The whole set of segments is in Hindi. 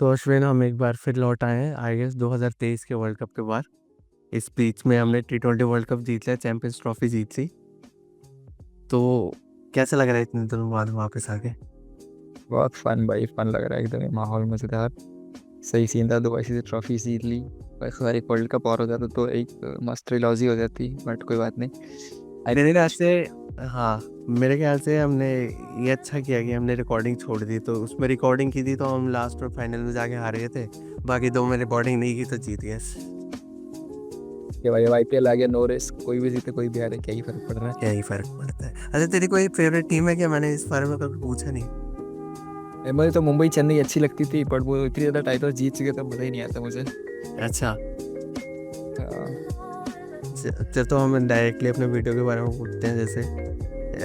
तो अश्विन, हम एक बार फिर लौट आए हैं आई गेस 2023 के वर्ल्ड कप के बाद। इस बीच में हमने T20 वर्ल्ड कप जीत लिया, चैंपियंस ट्रॉफी जीत ली। तो कैसा लग रहा है इतने दिनों बाद वापस आके? बहुत फन भाई, फन लग रहा है एकदम। ये माहौल मजेदार, सही सीन था। दुबई से ट्रॉफी जीत ली। बस हर एक वर्ल्ड कप और हो जाता तो एक मस्त ट्रिलॉजी हो जाती, बट कोई बात नहीं। आई मेरे थिंक ख्याल से, हाँ, मेरे ख्याल से हमने ये अच्छा किया कि हमने रिकॉर्डिंग छोड़ दी। तो उसमें रिकॉर्डिंग की थी तो हम लास्ट और फाइनल में जाके हार गए थे। बाकी दो में रिकॉर्डिंग नहीं की तो जीत गए। कि भाई अब IPL आ गया, नो रिस्क, कोई भी जीते कोई भी हारे, क्या ही फर्क पड़ रहा क्या ही फर्क पड़ता है। अच्छा, तेरी कोई फेवरेट टीम है क्या? मैंने इस बारे में कभी पूछा नहीं। है। मुझे तो मुंबई चेन्नई अच्छी लगती थी, पर वो इतनी ज्यादा टाइटल जीत चुके तो मजा ही नहीं आता मुझे। अच्छा, हाँ। चल तो हम डायरेक्टली अपने वीडियो के बारे में पूछते हैं। जैसे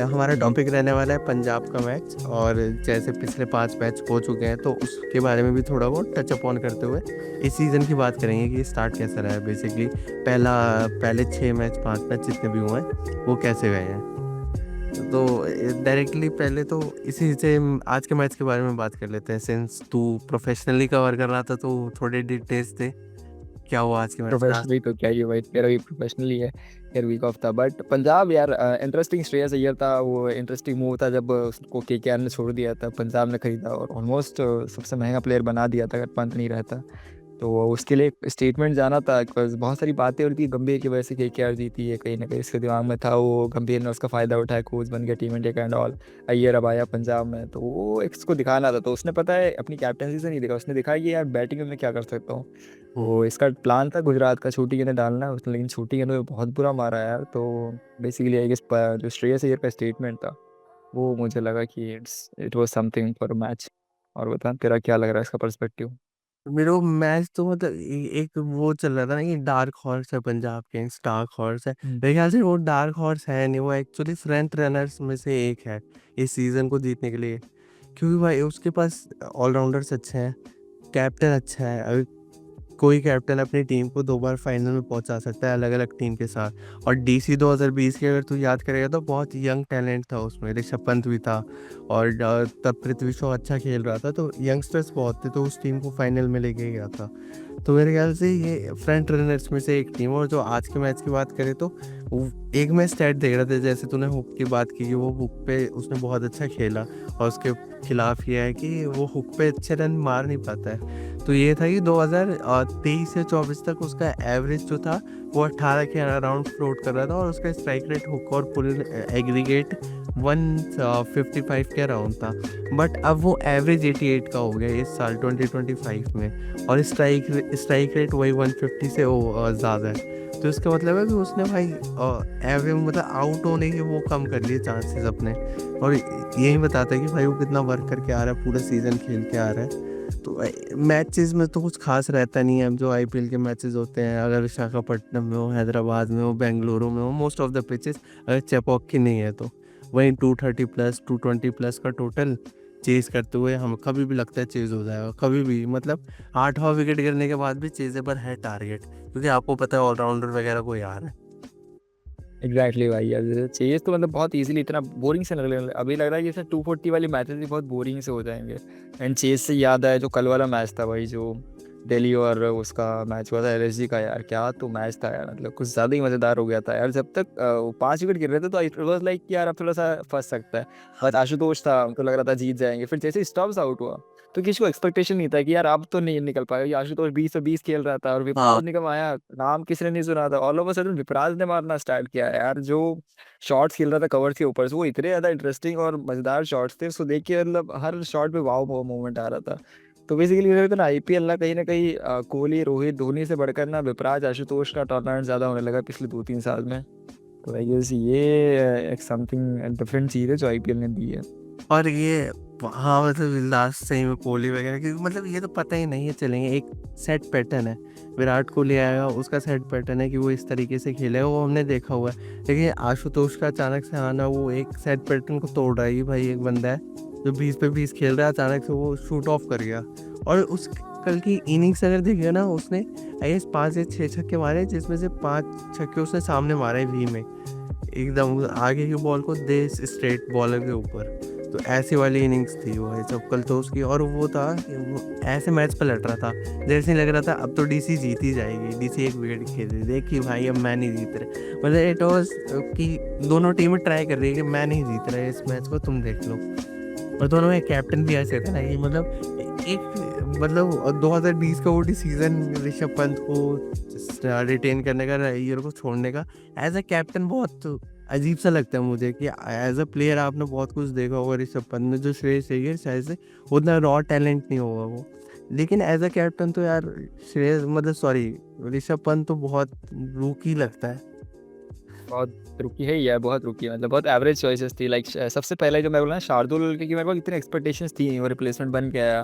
हमारा टॉपिक रहने वाला है पंजाब का मैच, और जैसे पिछले 5 मैच हो चुके हैं तो उसके बारे में भी थोड़ा बहुत टच अप ऑन करते हुए इस सीज़न की बात करेंगे कि स्टार्ट कैसा रहा है। बेसिकली पहले 6 मैच 5 मैच जितने भी हुए हैं वो कैसे गए हैं। तो डायरेक्टली पहले तो इसी से आज के मैच के बारे में बात कर लेते हैं। सिंस तू प्रोफेशनली कवर कर रहा था तो थोड़े डिटेल्स दे, क्या हुआ आज के मैच में। प्रोफेशनली तो क्या ही भाई, मेरा भी प्रोफेशनली है। यार वीक ऑफ था, बट पंजाब यार इंटरेस्टिंग। श्रेयस अय्यर था, वो इंटरेस्टिंग मूव था जब उसको KKR ने छोड़ दिया था, पंजाब ने खरीदा और ऑलमोस्ट सबसे महंगा प्लेयर बना दिया था अगर पंत नहीं रहता तो। उसके लिए स्टेटमेंट जाना था, बिकॉज बहुत सारी बातें हो रही थी गंभीर की वजह से KKR जीती है, कहीं ना कहीं इसके दिमाग में था। वो गंभीर ने उसका फायदा उठाया, कोच बन गया टीम इंडिया का एंड ऑल। अय्यर अब आया पंजाब में तो वो इसको दिखाना था, तो उसने पता है अपनी कैप्टनसी से नहीं दिखा, उसने दिखाया कि यार बैटिंग में मैं क्या कर सकता हूँ। हम्म। तो इसका प्लान था गुजरात का छोटी गेंदें डालना है उसने, लेकिन छोटी गेंदों में बहुत बुरा मारा यार। तो बेसिकली आई गेस जो श्रेयस अय्यर का स्टेटमेंट था वो मुझे लगा कि it was something for match. और बता तेरा क्या लग रहा है इसका पर्सपेक्टिव। मेरे को मैच तो मतलब एक वो चल रहा था ना कि डार्क हॉर्स है पंजाब किंग्स, डार्क हॉर्स है। मेरे ख्याल से वो डार्क हॉर्स है नहीं, वो एक्चुअली फ्रंट रनर्स में से एक है इस सीजन को जीतने के लिए। क्योंकि भाई उसके पास ऑलराउंडर्स अच्छे हैं, कैप्टन अच्छा है। अगर कोई कैप्टन अपनी टीम को 2 बार फाइनल में पहुंचा सकता है अलग अलग टीम के साथ। और DC 2020 की अगर तू याद करेगा तो बहुत यंग टैलेंट था उसमें, ऋषभ पंत भी था। और तब पृथ्वी शॉ अच्छा खेल रहा था, तो यंगस्टर्स बहुत थे, तो उस टीम को फाइनल में लेके गया था। तो मेरे ख्याल से ये फ्रंट रनर्स में से एक टीम। और जो आज के मैच की बात करें तो एक मैं स्टैट देख रहा था, जैसे तूने हुक की बात की कि वो हुक पे उसने बहुत अच्छा खेला, और उसके खिलाफ ये है कि वो हुक पे अच्छे रन मार नहीं पाता है। तो ये था कि 2023 से 24 तक उसका एवरेज जो था वो 18 के अराउंड फ्लोट कर रहा था, और उसका स्ट्राइक रेट हुक और पुल एग्रीगेट 155 के अराउंड था। बट अब वो एवरेज 88 का हो गया इस साल 2025 में, और स्ट्राइक रेट वही 150 से ज़्यादा है। तो इसका मतलब है कि उसने भाई एवरेज मतलब आउट होने के वो कम कर लिए चांसेस अपने। और यही बताता है कि भाई वो कितना वर्क करके आ रहा है, पूरा सीजन खेल के आ रहा है। तो मैचेस में तो कुछ खास रहता नहीं है। अब जो IPL के मैचेस होते हैं, अगर विशाखापट्टनम में हो, हैदराबाद में हो, बेंगलुरु में हो, मोस्ट ऑफ द पिचेस अगर चेपॉक की नहीं है तो वहीं 230+ 220+ का टोटल चेज करते हुए हम कभी भी लगता है चेज हो जाएगा, कभी भी। मतलब 8वां विकेट गिरने के बाद भी चेजेबल है टारगेट, क्योंकि आपको पता है ऑलराउंडर वगैरह कोई आ रहा है। एग्जैक्टली भाई यार, चाहिए तो मतलब बहुत इजीली, इतना बोरिंग से अभी लग रहा है जैसे 240 वाली मैचेस भी बहुत बोरिंग से हो जाएंगे। एंड चेस से याद आया जो कल वाला मैच था भाई, जो दिल्ली और उसका मैच हुआ था LSG का, यार क्या तो मैच था यार। मतलब कुछ ज़्यादा ही मज़ेदार हो गया था यार। जब तक 5 विकेट गिर रहे थे तो इट वाज लाइक कि यार अब थोड़ा सा फंस सकता है। बट आशुतोष था, उनको लग रहा था जीत जाएंगे। फिर जैसे स्टब्स आउट हुआ तो किसी को एक्सपेक्टेशन नहीं था कि यार अब तो नहीं निकल पाएगा। ये आशुतोष 20 खेल रहा था और हाँ, विप्राज निगम आया, नाम किसी ने नहीं सुना था, ऑल ऑफ अ सडन विप्राज ने मारना स्टार्ट किया यार। जो शॉट्स खेल रहा था कवर के ऊपर से, वो इतने ज्यादा इंटरेस्टिंग और मजेदार शॉट्स थे, उसको देख के मतलब हर शॉट पे वाव मोमेंट आ रहा था। तो बेसिकली मुझे लगता है ना IPL ना कहीं कोहली रोहित धोनी से बढ़कर ना विपराज आशुतोष का टूर्नामेंट ज्यादा होने लगा पिछले 2-3 साल में। तो आई गेस ये एक समथिंग डिफरेंट चीज है जो IPL ने दी है। और ये, हाँ, मतलब लास्ट सही में कोहली वगैरह की मतलब ये तो पता ही नहीं है चलेंगे। एक सेट पैटर्न है, विराट कोहली आएगा उसका सेट पैटर्न है कि वो इस तरीके से खेलेगा, वो हमने देखा हुआ है। लेकिन आशुतोष का अचानक से आना, वो एक सेट पैटर्न को तोड़ रहा है कि भाई एक बंदा है जो 20 पे 20 खेल रहा है, अचानक से वो शूट ऑफ कर गया। और उस कल की इनिंग्स अगर देखिए ना, उसने आई गेस 5 या 6 छक्के मारे, जिसमें से 5 छक्के उसने सामने मारे वी में, एकदम आगे की बॉल को दे स्ट्रेट बॉलर के ऊपर। तो ऐसी वाली इनिंग्स थी वो ये सब कल तो उसकी। और वो था कि वो ऐसे मैच पर लड़ रहा था जैसे लग रहा था अब तो डीसी जीत ही जाएगी, डीसी एक विकेट खेल रही देख कि भाई अब मैं नहीं जीत रहे, मतलब इट वॉज कि दोनों टीमें ट्राई कर रही है कि मैं नहीं जीत रहा इस मैच को, तुम देख लो। और दोनों में कैप्टन भी ऐसे थे ना कि मतलब एक मतलब 2020 का वो डिसीजन ऋषभ पंत को रिटेन करने का, ईयर को छोड़ने का, एज अ कैप्टन बहुत अजीब सा लगता है मुझे कि एज अ प्लेयर आपने बहुत कुछ देखा होगा ऋषभ पंत में, जो श्रेयस अय्यर शायद से उतना रॉ टैलेंट नहीं होगा वो, लेकिन एज अ कैप्टन तो यार श्रेयस मतलब सॉरी ऋषभ पंत तो बहुत रूकी लगता है। बहुत रुकी है यार, बहुत रुकी है, मतलब बहुत एवरेज चॉइसेस थी। लाइक सबसे पहले जो मैं बोला ना शार्दुल, क्योंकि मेरे को इतनी एक्सपेक्टेशंस थी नहीं, वो रिप्लेसमेंट बन के आया,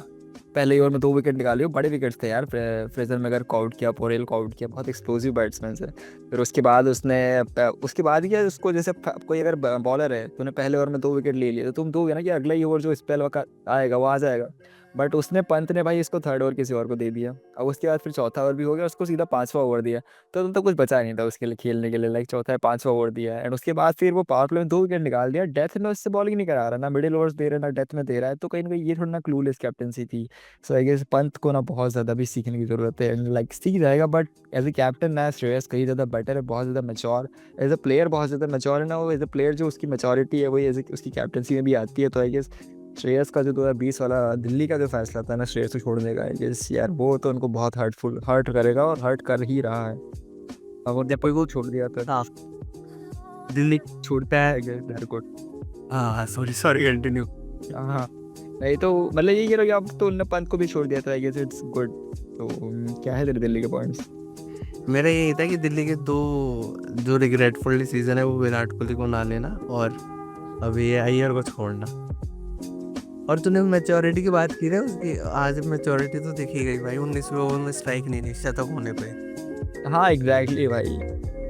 पहले ओवर में 2 विकेट निकाले, वो बड़े विकेट्स थे यार। फ्रेजर मैगर को आउट किया, पोरेल को आउट किया, बहुत एक्सप्लोसिव बैट्समैन है। फिर उसके बाद उसके बाद क्या उसको, जैसे कोई अगर बॉलर है, तूने पहले ओवर में 2 विकेट ले लिए, तो तुम दोगे ना कि अगला ही ओवर जो स्पेल का आएगा वो आ जाएगा। बट उसने पंत ने भाई इसको थर्ड ओवर किसी और को दे दिया। अब उसके बाद फिर चौथा ओवर भी हो गया, उसको सीधा 5वां ओवर दिया। तो तुम तो कुछ बचा नहीं था उसके लिए खेलने के लिए। लाइक चौथा है 5वां ओवर दिया, एंड उसके बाद फिर वो पावर प्ले में 2 विकेट निकाल दिया। डेथ में उससे बॉलिंग नहीं करा रहा, ना मिडिल ओवर्स दे रहा है ना डेथ में दे रहा है, तो कहीं ना कहीं ये थोड़ा ना क्लूलेस कैप्टनसी थी। सो आई गेस पंत को ना बहुत ज़्यादा भी सीखने की ज़रूरत है, लाइक सीख जाएगा, बट एज ए कैप्टन ना श्रेयस कहीं ज़्यादा बेटर है, बहुत ज़्यादा मैच्योर। एज अ प्लेयर बहुत ज़्यादा मैच्योर है ना वो, एज अ प्लेयर जो उसकी मैच्योरिटी है वही एज उसकी कैप्टनसी में भी आती है। तो आई गेस श्रेयस का जो 2020 वाला दिल्ली का जो फैसला था ना श्रेयस को छोड़ने का, आई गेस यार वो तो उनको बहुत हर्ट करेगा, और हर्ट कर ही रहा है। अब जब कोई को छोड़ दिया तो हाँ दिल्ली छोड़ता है घर को। हाँ सॉरी सॉरी कंटिन्यू। हाँ, नहीं तो मतलब यही कह रहा हूँ कि अब तो उन्होंने पंत को भी छोड़ दिया था, आई गेस इट्स गुड। तो क्या है तेरे दिल्ली के पॉइंट्स? मेरा यही था कि दिल्ली के दो जो रिग्रेटफुल डिसीजन है वो विराट कोहली को ना लेना और अब ये अय्यर को छोड़ना। और तूने मैच्योरिटी की बात की ना उसकी, आज मैच्योरिटी तो दिखी गई भाई, 19वें ओवर में स्ट्राइक नहीं थी शतक होने पे। हाँ एग्जैक्टली भाई।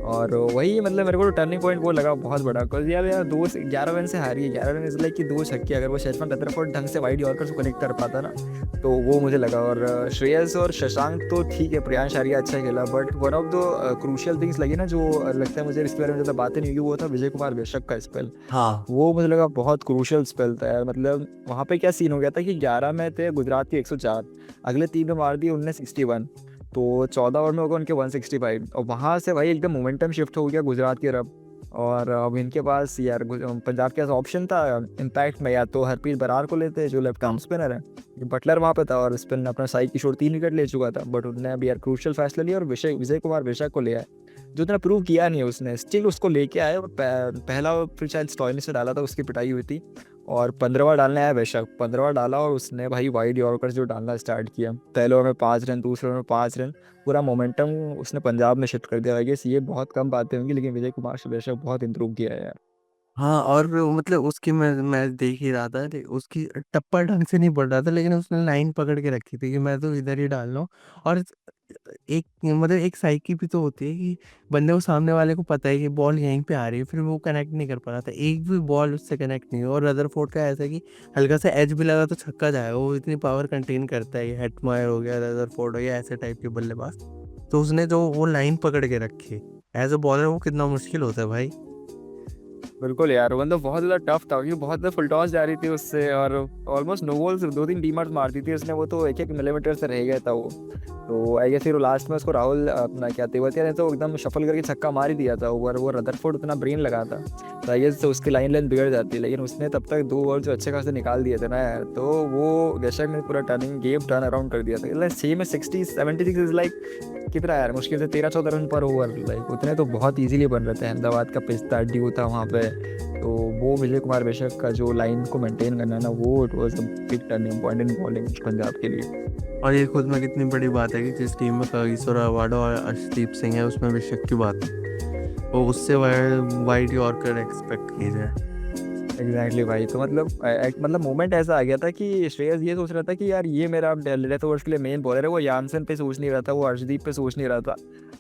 और वही मतलब मेरे को तो टर्निंग पॉइंट वो लगा बहुत बड़ा, बिकॉज यार 11 रन से हारी है, 11 रन इज लाइक कि 2 छक्के, अगर वो शैफन रदरफोर्ड ढंग से वाइड यॉर्कर को कनेक्ट कर पाता ना, तो वो मुझे लगा। और श्रेयस और शशांक तो ठीक है, प्रियांश आर्या अच्छा खेला, but one of the crucial things लगी ना जो लगता है मुझे इसके बारे में ज़्यादा बातें नहीं हुई, वो था विजय कुमार बेशक का स्पेल। हाँ वो मुझे लगा बहुत क्रूशियल स्पेल था यार। मतलब वहाँ पे क्या सीन हो गया था कि 11 में थे गुजरात की 104, अगले 3 में मार दिए उनने 61, तो 14 ओवर में होगा उनके 165, और वहाँ से भाई एकदम मोमेंटम शिफ्ट हो गया गुजरात की तरफ। और अब इनके पास यार पंजाब के पास ऑप्शन था इम्पैक्ट में, या तो हरप्रीत बरार को लेते जो लेफ्ट आर्म स्पिनर है, बटलर वहाँ पे था, और स्पिन अपना साई किशोर 3 विकेट ले चुका था, बट उन्होंने अभी यार क्रूशियल फैसला लिया और विजय कुमार बेशक को लिया है, जो उतना प्रूव किया नहीं है उसने, स्टिल उसको लेके आए। और पहला फिर शायद स्टॉइनिस से डाला था, उसकी पिटाई हुई थी, और 15वां डालने आया बेशक, 15वां डाला और उसने भाई वाइड यॉर्कर जो डालना स्टार्ट किया, पहले ओवर में 5 रन, दूसरे ओवर में 5 रन, पूरा मोमेंटम उसने पंजाब में शिफ्ट कर दिया। आई गेस ये बहुत कम बातें होंगी, लेकिन विजय कुमार से बेशक बहुत इंप्रूव किया है यार। हाँ। और मतलब उसकी मैं देख ही रहा था, उसकी टप्पा ढंग से नहीं पड़ रहा था, लेकिन उसने लाइन पकड़ के रखी थी कि मैं तो इधर ही डाल रहा हूँ। और एक मतलब एक साइकी भी तो होती है कि बंदे को सामने वाले को पता है कि बॉल यहीं पे आ रही है, फिर वो कनेक्ट नहीं कर पा रहा था, एक भी बॉल उससे कनेक्ट नहीं हुई। और रदरफोर्ड का ऐसा है कि हल्का सा एज भी लगा तो छक्का जाएगा, वो इतनी पावर कंटेन करता है। ये हेटमायर हो गया, रदरफोर्ड हो गया, ऐसे टाइप के बल्लेबाज, तो उसने जो वो लाइन पकड़ के रखी एज अ बॉलर, वो कितना मुश्किल होता है भाई। बिल्कुल यार, मतलब बहुत ज़्यादा टफ था, क्योंकि बहुत ज़्यादा फुल टॉस जा रही थी उससे, और ऑलमोस्ट नो बॉल्स 2-3 डीमर्स मार दी थी उसने, वो तो 1-1 मिलीमीटर से रह गया था वो। तो आई गेस फिर लास्ट में उसको राहुल अपना क्या तेवतिया ने तो एकदम शफल करके छक्का मार ही दिया था ओवर, वो रदरफोर्ड उतना ब्रेन लगा था, तो आई गेस तो उसकी लाइन बिगड़ जाती, लेकिन उसने तब तक 2 ओवर जो अच्छे खासे निकाल दिए थे ना यार, तो वो बेशक ने पूरा गेम टर्न अराउंड कर दिया था। लाइक 6 में 76 इज लाइक कितना यार, मुश्किल से 13-14 रन पर ओवर, लाइक उतने तो बहुत इजीली बन रहे थे। अहमदाबाद का पिस्ता ड्यू था वहाँ पे, तो वो विजय कुमार बेशक का जो लाइन को मेंटेन करना ना, वो it was a big turning point in bowling Punjab के लिए। और ये खुद में कितनी बड़ी बात है कि जिस टीम में कागिसोर अवार्डो और अर्शदीप सिंह है, उसमें विशक की बात है, वो उससे वाइड यॉर्कर एक्सपेक्ट की जाए। एग्जैक्टली भाई। तो मतलब मोमेंट ऐसा आ गया था कि श्रेयस ये सोच रहा था कि यार ये मेरा डेथ ओवर्स के लिए मेन बॉलर है, वो यानसन पे सोच नहीं रहा था, वो अर्शदीप पे सोच नहीं रहा था।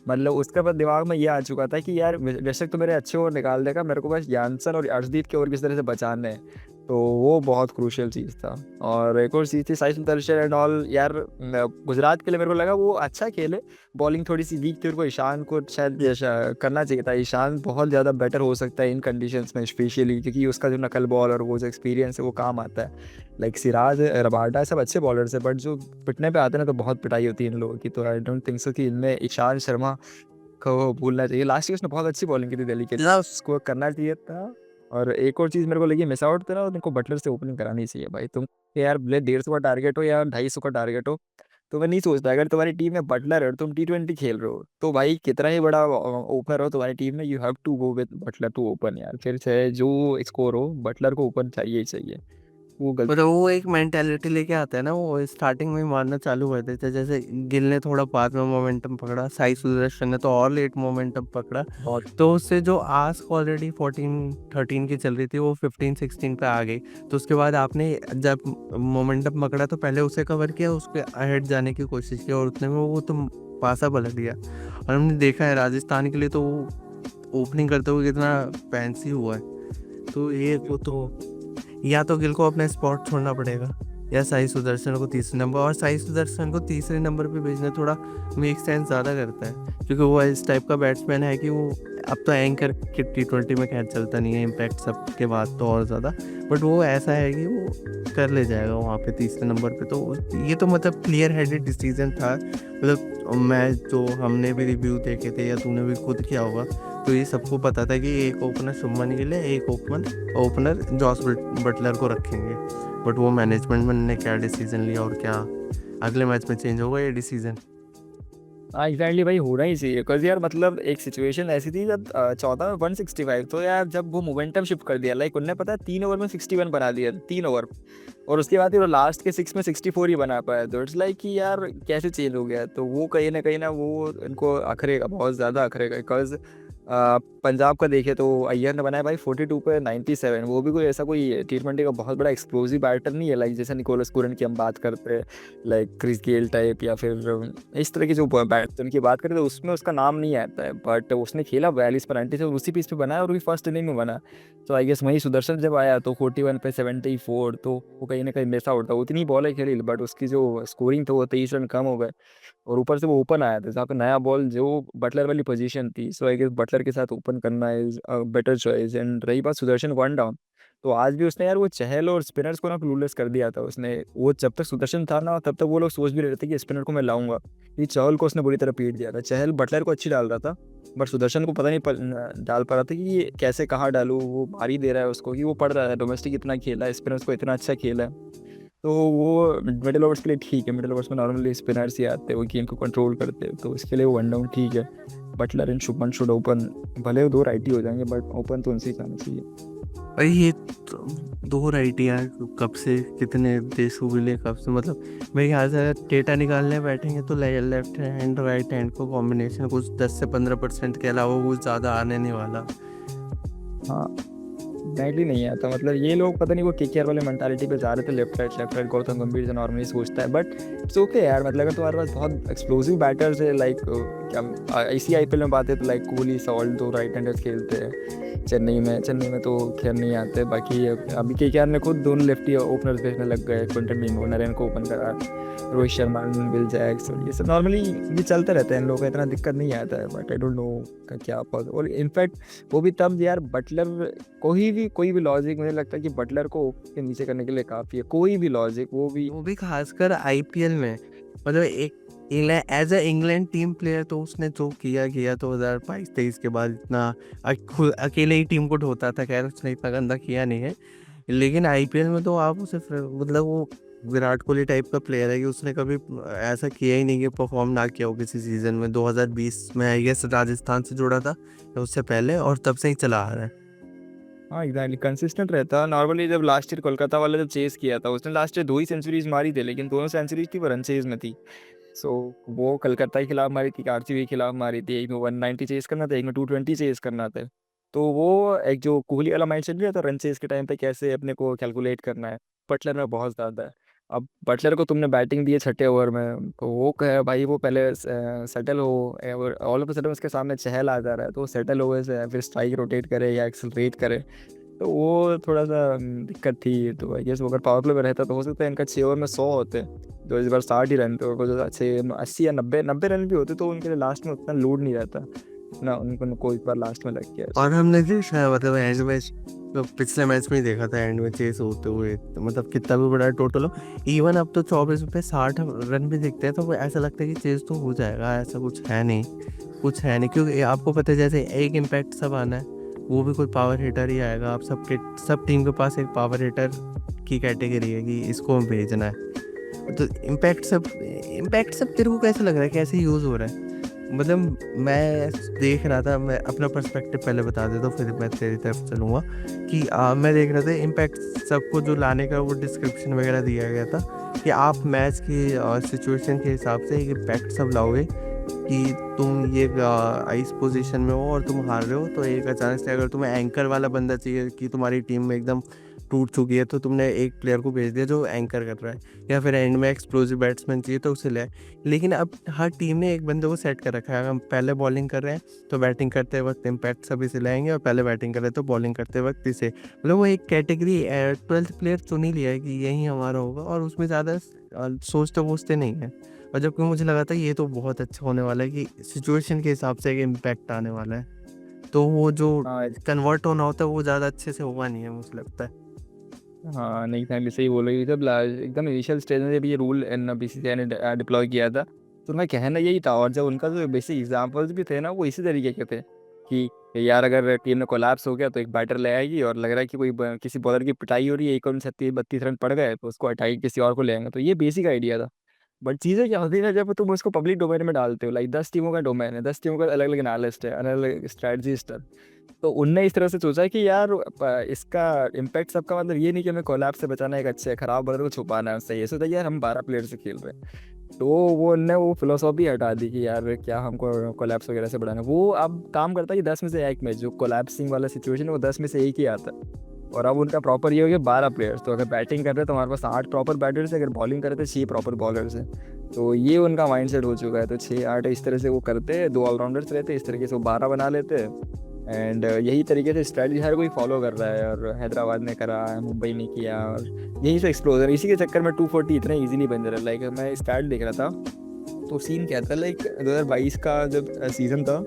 मतलब उसके बाद दिमाग में ये आ चुका था कि यार बेशक तो मेरे अच्छे ओवर निकाल देगा, मेरे को बस यानसन और अर्शदीप के ओवर किस तरह से बचाने हैं। तो वो बहुत क्रूशियल चीज़ था। और एक और चीज़ थी साई सुदर्शन एंड ऑल यार, गुजरात के लिए मेरे को लगा वो अच्छा खेले, बॉलिंग थोड़ी सी वीक थी, उनको ईशान को शायद करना चाहिए था। ईशान बहुत ज़्यादा बेटर हो सकता है इन कंडीशंस में स्पेशली, क्योंकि उसका जो नकल बॉल और वो जो एक्सपीरियंस है वो काम आता है। लाइक सिराज, रबाडा सब अच्छे बॉलर्स है, बट जो पिटने पे आते हैं ना तो बहुत पिटाई होती है इन लोगों की। तो आई डोंट थिंक सो कि इनमें ईशान शर्मा को भूलना चाहिए। लास्ट ईयर उसने बहुत अच्छी बॉलिंग की थी दिल्ली के लिए, उसको करना चाहिए था। और एक और चीज़ मेरे को लगी मिस आउट था ना, उनको बटलर से ओपनिंग करानी चाहिए भाई। तुम यार भले 150 का टारगेट हो या 250 का टारगेट हो, तो मैं नहीं सोचता अगर तुम्हारी टीम में बटलर है और तुम T20 खेल रहे हो, तो भाई कितना ही बड़ा ओपनर हो तुम्हारी टीम में, you have to go with Butler to open यार। फिर चाहे जो स्कोर हो, बटलर को ओपन चाहिए ही चाहिए। वो पर गलती। वो एक मेंटेलिटी लेके आता है ना, वो स्टार्टिंग में ही मारना चालू कर देते हैं। जैसे गिल ने थोड़ा बाद में मोमेंटम पकड़ा, साई सुदर्शन ने तो और लेट मोमेंटम पकड़ा। बहुत तो उससे जो आस्क ऑलरेडी 14-13 की चल रही थी वो 15-16 पे आ गई। तो उसके बाद आपने जब मोमेंटम पकड़ा तो पहले उसे कवर किया, उसके अहेड जाने की कोशिश की, और उतने में वो तो पासा पलट गया। और हमने देखा है राजस्थान के लिए तो ओपनिंग करते हुए कितना फैंसी हुआ है। तो ये वो तो या तो गिल को अपना स्पॉट छोड़ना पड़ेगा, या साई सुदर्शन को तीसरे नंबर, और साई सुदर्शन को तीसरे नंबर पे भेजना थोड़ा मेक सेंस ज़्यादा करता है, क्योंकि वो इस टाइप का बैट्समैन है कि वो अब तो एंकर के T20 में खैर चलता नहीं है, इम्पैक्ट सब के बाद तो और ज़्यादा, बट वो ऐसा है कि वो कर ले जाएगा वहाँ पे तीसरे नंबर पे। तो ये तो मतलब क्लियर हेडेड डिसीजन था। मतलब मैच जो हमने भी रिव्यू देखे थे या तूने भी खुद किया होगा, तो ये सबको पता था कि एक ओपनर शुभमन गिल है, एक ओपनर जॉस बटलर को रखेंगे। बट वो मैनेजमेंट ने क्या डिसीजन लिया, और क्या अगले मैच में चेंज होगा ये डिसीजन। हाँ एग्जैक्टली भाई, होना ही चाहिए। बिकॉज यार मतलब एक सिचुएशन ऐसी थी जब 14 में 165, तो यार जब वो मोमेंटम शिफ्ट कर दिया, लाइक उनने पता है 3 ओवर में 61 बना दिया, 3 ओवर। और उसके बाद फिर वो लास्ट के 6 में 64 ही बना पाया। तो इट्स लाइक कि यार कैसे चेंज हो गया। तो वो कहीं ना वो इनको अखरेगा, बहुत ज़्यादा अखरेगा। बिकॉज पंजाब का देखे तो अय्यर ने बनाया भाई 42 पे 97। वो भी कोई ऐसा कोई T20 का बहुत बड़ा एक्सप्लोसिव बैटर नहीं है, लाइक जैसे निकोलस पूरन की हम बात करते हैं, लाइक क्रिस गेल टाइप, या फिर इस तरह की जो बैट्समैन की बात करें तो उसमें उसका नाम नहीं आता है। बट उसने खेला 42 पर 90 से, उसी पीस पे बनाया और भी फर्स्ट इनिंग में बना। तो आई गेस वही सुदर्शन जब आया तो 41 पे 74, तो वो कहीं ना कहीं मिस आउट था। उतनी बॉल खेली बट उसकी जो स्कोरिंग था वो 23 रन कम हो गए। और ऊपर से वो ओपन आया था जहाँ पे नया बॉल जो बटलर वाली पोजीशन थी। सो आई गेस बटलर के साथ ओपन करना इज बेटर चॉइस। एंड रही बात सुदर्शन वन डाउन, तो आज भी उसने यार वो चहल और स्पिनर्स को ना क्लूलेस कर दिया था उसने। वो जब तक सुदर्शन था ना तब तक वो लोग सोच भी रहे थे कि स्पिनर को मैं लाऊंगा। ये चहल को उसने बुरी तरह पीट दिया था। चहल बटलर को अच्छी डाल रहा था, बट सुदर्शन को पता नहीं डाल पा रहा था कि ये कैसे कहाँ डालूँ। वो भारी दे रहा है उसको, कि वो पढ़ रहा है डोमेस्टिक इतना खेला है, स्पिनर्स को इतना अच्छा खेला है। तो वो मिडिल ओवर्स के लिए ठीक है। मिडिल ओवर्स में नॉर्मली स्पिनर्स ही आते हैं, वो गेम को कंट्रोल करते हैं, तो इसके लिए वो वन डाउन ठीक है। Butler and Shubman should open, भले वो दो राइटी हो जाएंगे बट ओपन तो उनसे ही जाना चाहिए। भाई ये तो दो राइटियाँ कब से, कितने देशों के लिए कब से, मतलब मेरे ख्याल से डेटा निकालने बैठेंगे तो लेफ्ट हैंड राइट हैंड को कॉम्बिनेशन कुछ 10 से 15% के अलावा कुछ ज़्यादा आने नहीं वाला। हाँ बैटली नहीं आता। मतलब ये लोग पता नहीं वो KKR वाले मेंटालिटी पे जा रहे थे, लेफ्ट राइट गौतम गंभीर से नॉर्मली सोचता है। बट इट्स ओके यार, मतलब अगर तुम्हारे पास बहुत एक्सप्लोसिव बैटर्स है, लाइक क्या इसी IPL में बात है तो लाइक कोहली सॉल्ट दो राइट हैंडर्स खेलते हैं चेन्नई में तो खैर नहीं आते। बाकी अभी KKR ने खुद दोनों लेफ्टी ओपनर्स भेजने लग गए, क्विंटन डिको नरेन को ओपन करा, रोहित शर्मा, विल जैक्स, ये सब नॉर्मली ये चलते रहते हैं इन लोगों का, इतना दिक्कत नहीं आता है। बट आई डोंट नो का क्या और इनफैक्ट वो भी तब यार बटलर, कोई भी लॉजिक मुझे लगता है कि बटलर को के नीचे करने के लिए काफ़ी है। कोई भी लॉजिक, वो भी खासकर आईपीएल में, मतलब एक as a England team player तो उसने जो किया 2022-23 के बाद, इतना खुद अकेले ही टीम को ढोता था। खैर उसने इतना गंदा किया नहीं है, लेकिन आईपीएल में तो आप उसे मतलब वो विराट कोहली टाइप का प्लेयर है कि उसने कभी ऐसा किया ही नहीं कि परफॉर्म ना किया हो किसी सीजन में। 2020 में आई गेस राजस्थान से जुड़ा था या उससे पहले, और तब से ही चला आ रहा है। हाँ एग्जैक्टली कंसिस्टेंट रहता। नॉर्मली जब लास्ट ईयर कोलकाता वाला जब चेस किया था उसने लास्ट ईयर 2 ही सेंचुरीज मारी थी, लेकिन दोनों सेंचुरीज की वो रन चेज में थी। सो वो कलकत्ता के खिलाफ मारी थी, RCB के खिलाफ मारी थी। एक में 190 चेस करना था, एक में 220 चेस करना था। तो वो एक जो कोहली वाला माइंड सेट नहीं था रन चेस के टाइम पे कैसे अपने को कैलकुलेट करना है, बटलर में बहुत ज़्यादा है। अब बटलर को तुमने बैटिंग दी है 6 ओवर में, तो वो कहे भाई वो पहले सेटल हो, और ऑल ऑफ अ सडन उसके सामने चहल आ जा रहा है तो सेटल हो, से फिर स्ट्राइक रोटेट करे या एक्सलरेट करे। तो वो थोड़ा-सा दिक्कत थी। तो आई गेस वो अगर पावर प्ले में रहता तो हो सकता है इनका 6 ओवर में 100 होते। तो इस बार 60 ही रन थे, और जो 80 या 90 रन भी होते तो उनके लिए लास्ट में उतना लोड नहीं रहता, ना उनको इस बार लास्ट में लग गया। और हमने देखा है मतलब एंड मैच, तो पिछले मैच में ही देखा था एंड में चेस होते हुए, तो मतलब कितना भी बड़ा टोटल हो, इवन अब तो 24 पे 60 रन भी दिखते हैं तो वो ऐसा लगता है कि चेस तो हो जाएगा, ऐसा कुछ है नहीं, कुछ है नहीं, क्योंकि आपको पता है जैसे एक इम्पैक्ट सब आना है, वो भी कोई पावर हिटर ही आएगा। आप सब टीम के पास एक पावर हिटर की कैटेगरी है कि इसको भेजना है। तो इम्पैक्ट सब तेरे को कैसे लग रहा है, कैसे यूज़ हो रहा है? मतलब मैं देख रहा था, मैं अपना पर्सपेक्टिव पहले बता देता हूँ फिर मैं तेरी तरफ चलूँगा कि मैं देख रहा था इम्पैक्ट सबको जो लाने का वो डिस्क्रिप्शन वगैरह दिया गया था कि आप मैच की सिचुएशन के हिसाब से एक इम्पैक्ट सब लाओगे कि तुम ये आइस पोजीशन में हो और तुम हार रहे हो, तो एक अचानक से अगर तुम्हें एंकर वाला बंदा चाहिए कि तुम्हारी टीम में एकदम टूट चुकी है, तो तुमने एक प्लेयर को भेज दिया जो एंकर कर रहा है, या फिर एंड में एक्सप्लोसिव बैट्समैन चाहिए तो उसे ले। लेकिन अब हर टीम ने एक बंदे को सेट कर रखा है, अगर हम पहले बॉलिंग कर रहे हैं तो बैटिंग करते वक्त इम्पैक्ट सभी से लाएंगे, और पहले बैटिंग कर रहे हैं तो बॉलिंग करते वक्त इसे, मतलब वो एक कैटेगरी 12th प्लेयर चुन ही लिया है कि यही हमारा होगा, और उसमें ज़्यादा सोचते वोचते नहीं है। और जबकि मुझे लगा था ये तो बहुत अच्छा होने वाला है कि सिचुएशन के हिसाब से एक इम्पैक्ट आने वाला है, तो वो जो हाँ, कन्वर्ट होना होता है वो ज़्यादा अच्छे से होगा नहीं है मुझे लगता है। हाँ, नहीं एग्जैक्टली सही बोल रही है। जब एकदम इनिशियल स्टेज में जब ये रूल इन बीसीसीआई ने डिप्लॉय किया था, तो उनका कहना यही था, और जब उनका जो बेसिक एग्जांपल्स भी थे ना वो इसी तरीके के थे कि यार अगर टीम में कोलैप्स हो गया तो एक बैटर ले आएगी, और लग रहा है कि किसी बॉलर की पिटाई हो रही है, एक और 36-32 रन पड़ गए तो उसको हटा के किसी और को ले आएंगे। तो ये बेसिक आइडिया था। बट चीज़ें क्या होती है ना, जब तुम उसको पब्लिक डोमेन में डालते हो, लाइक 10 टीमों का डोमेन है, 10 टीमों का अलग अलग एनालिस्ट है, अलग अलग स्ट्रैटेजिस्ट है, तो उनने इस तरह से सोचा है कि यार इसका इम्पैक्ट सबका मतलब ये नहीं कि हमें कोलैप्स से बचाना है, एक अच्छे खराब बॉलर को छुपाना है उससे, ये सोचा यार हम 12 प्लेयर से खेल रहे हैं। तो वो उनने वो फिलोसॉफी हटा दी कि यार क्या हमको कोलैप्स वगैरह से बढ़ाना। वो अब काम करता है कि 10 में से एक में जो कोलैप्सिंग वाला सिचुएशन है वो 10 में से एक ही आता है। और अब उनका प्रॉपर ये हो गया 12 प्लेयर्स। तो अगर बैटिंग कर रहे हैं तो हमारे पास 8 प्रॉपर बैटर्स है, अगर बॉलिंग कर रहे तो 6 प्रॉपर बॉलर्स हैं। तो ये उनका माइंडसेट हो चुका है। तो 6-8 इस तरह से वो करते हैं, 2 ऑलराउंडर्स रहते हैं, इस तरीके से वो 12 बना लेते हैं। एंड यही तरीके से स्ट्रैटेजी हर कोई फॉलो कर रहा है, और हैदराबाद ने करा, मुंबई ने किया, और यही से एक्सप्लोजर, इसी के चक्कर में 240 इतना इजीली बन जा रहा है। लाइक मैं स्टैट देख रहा था, तो सीन क्या था, लाइक 2022 का जब सीज़न था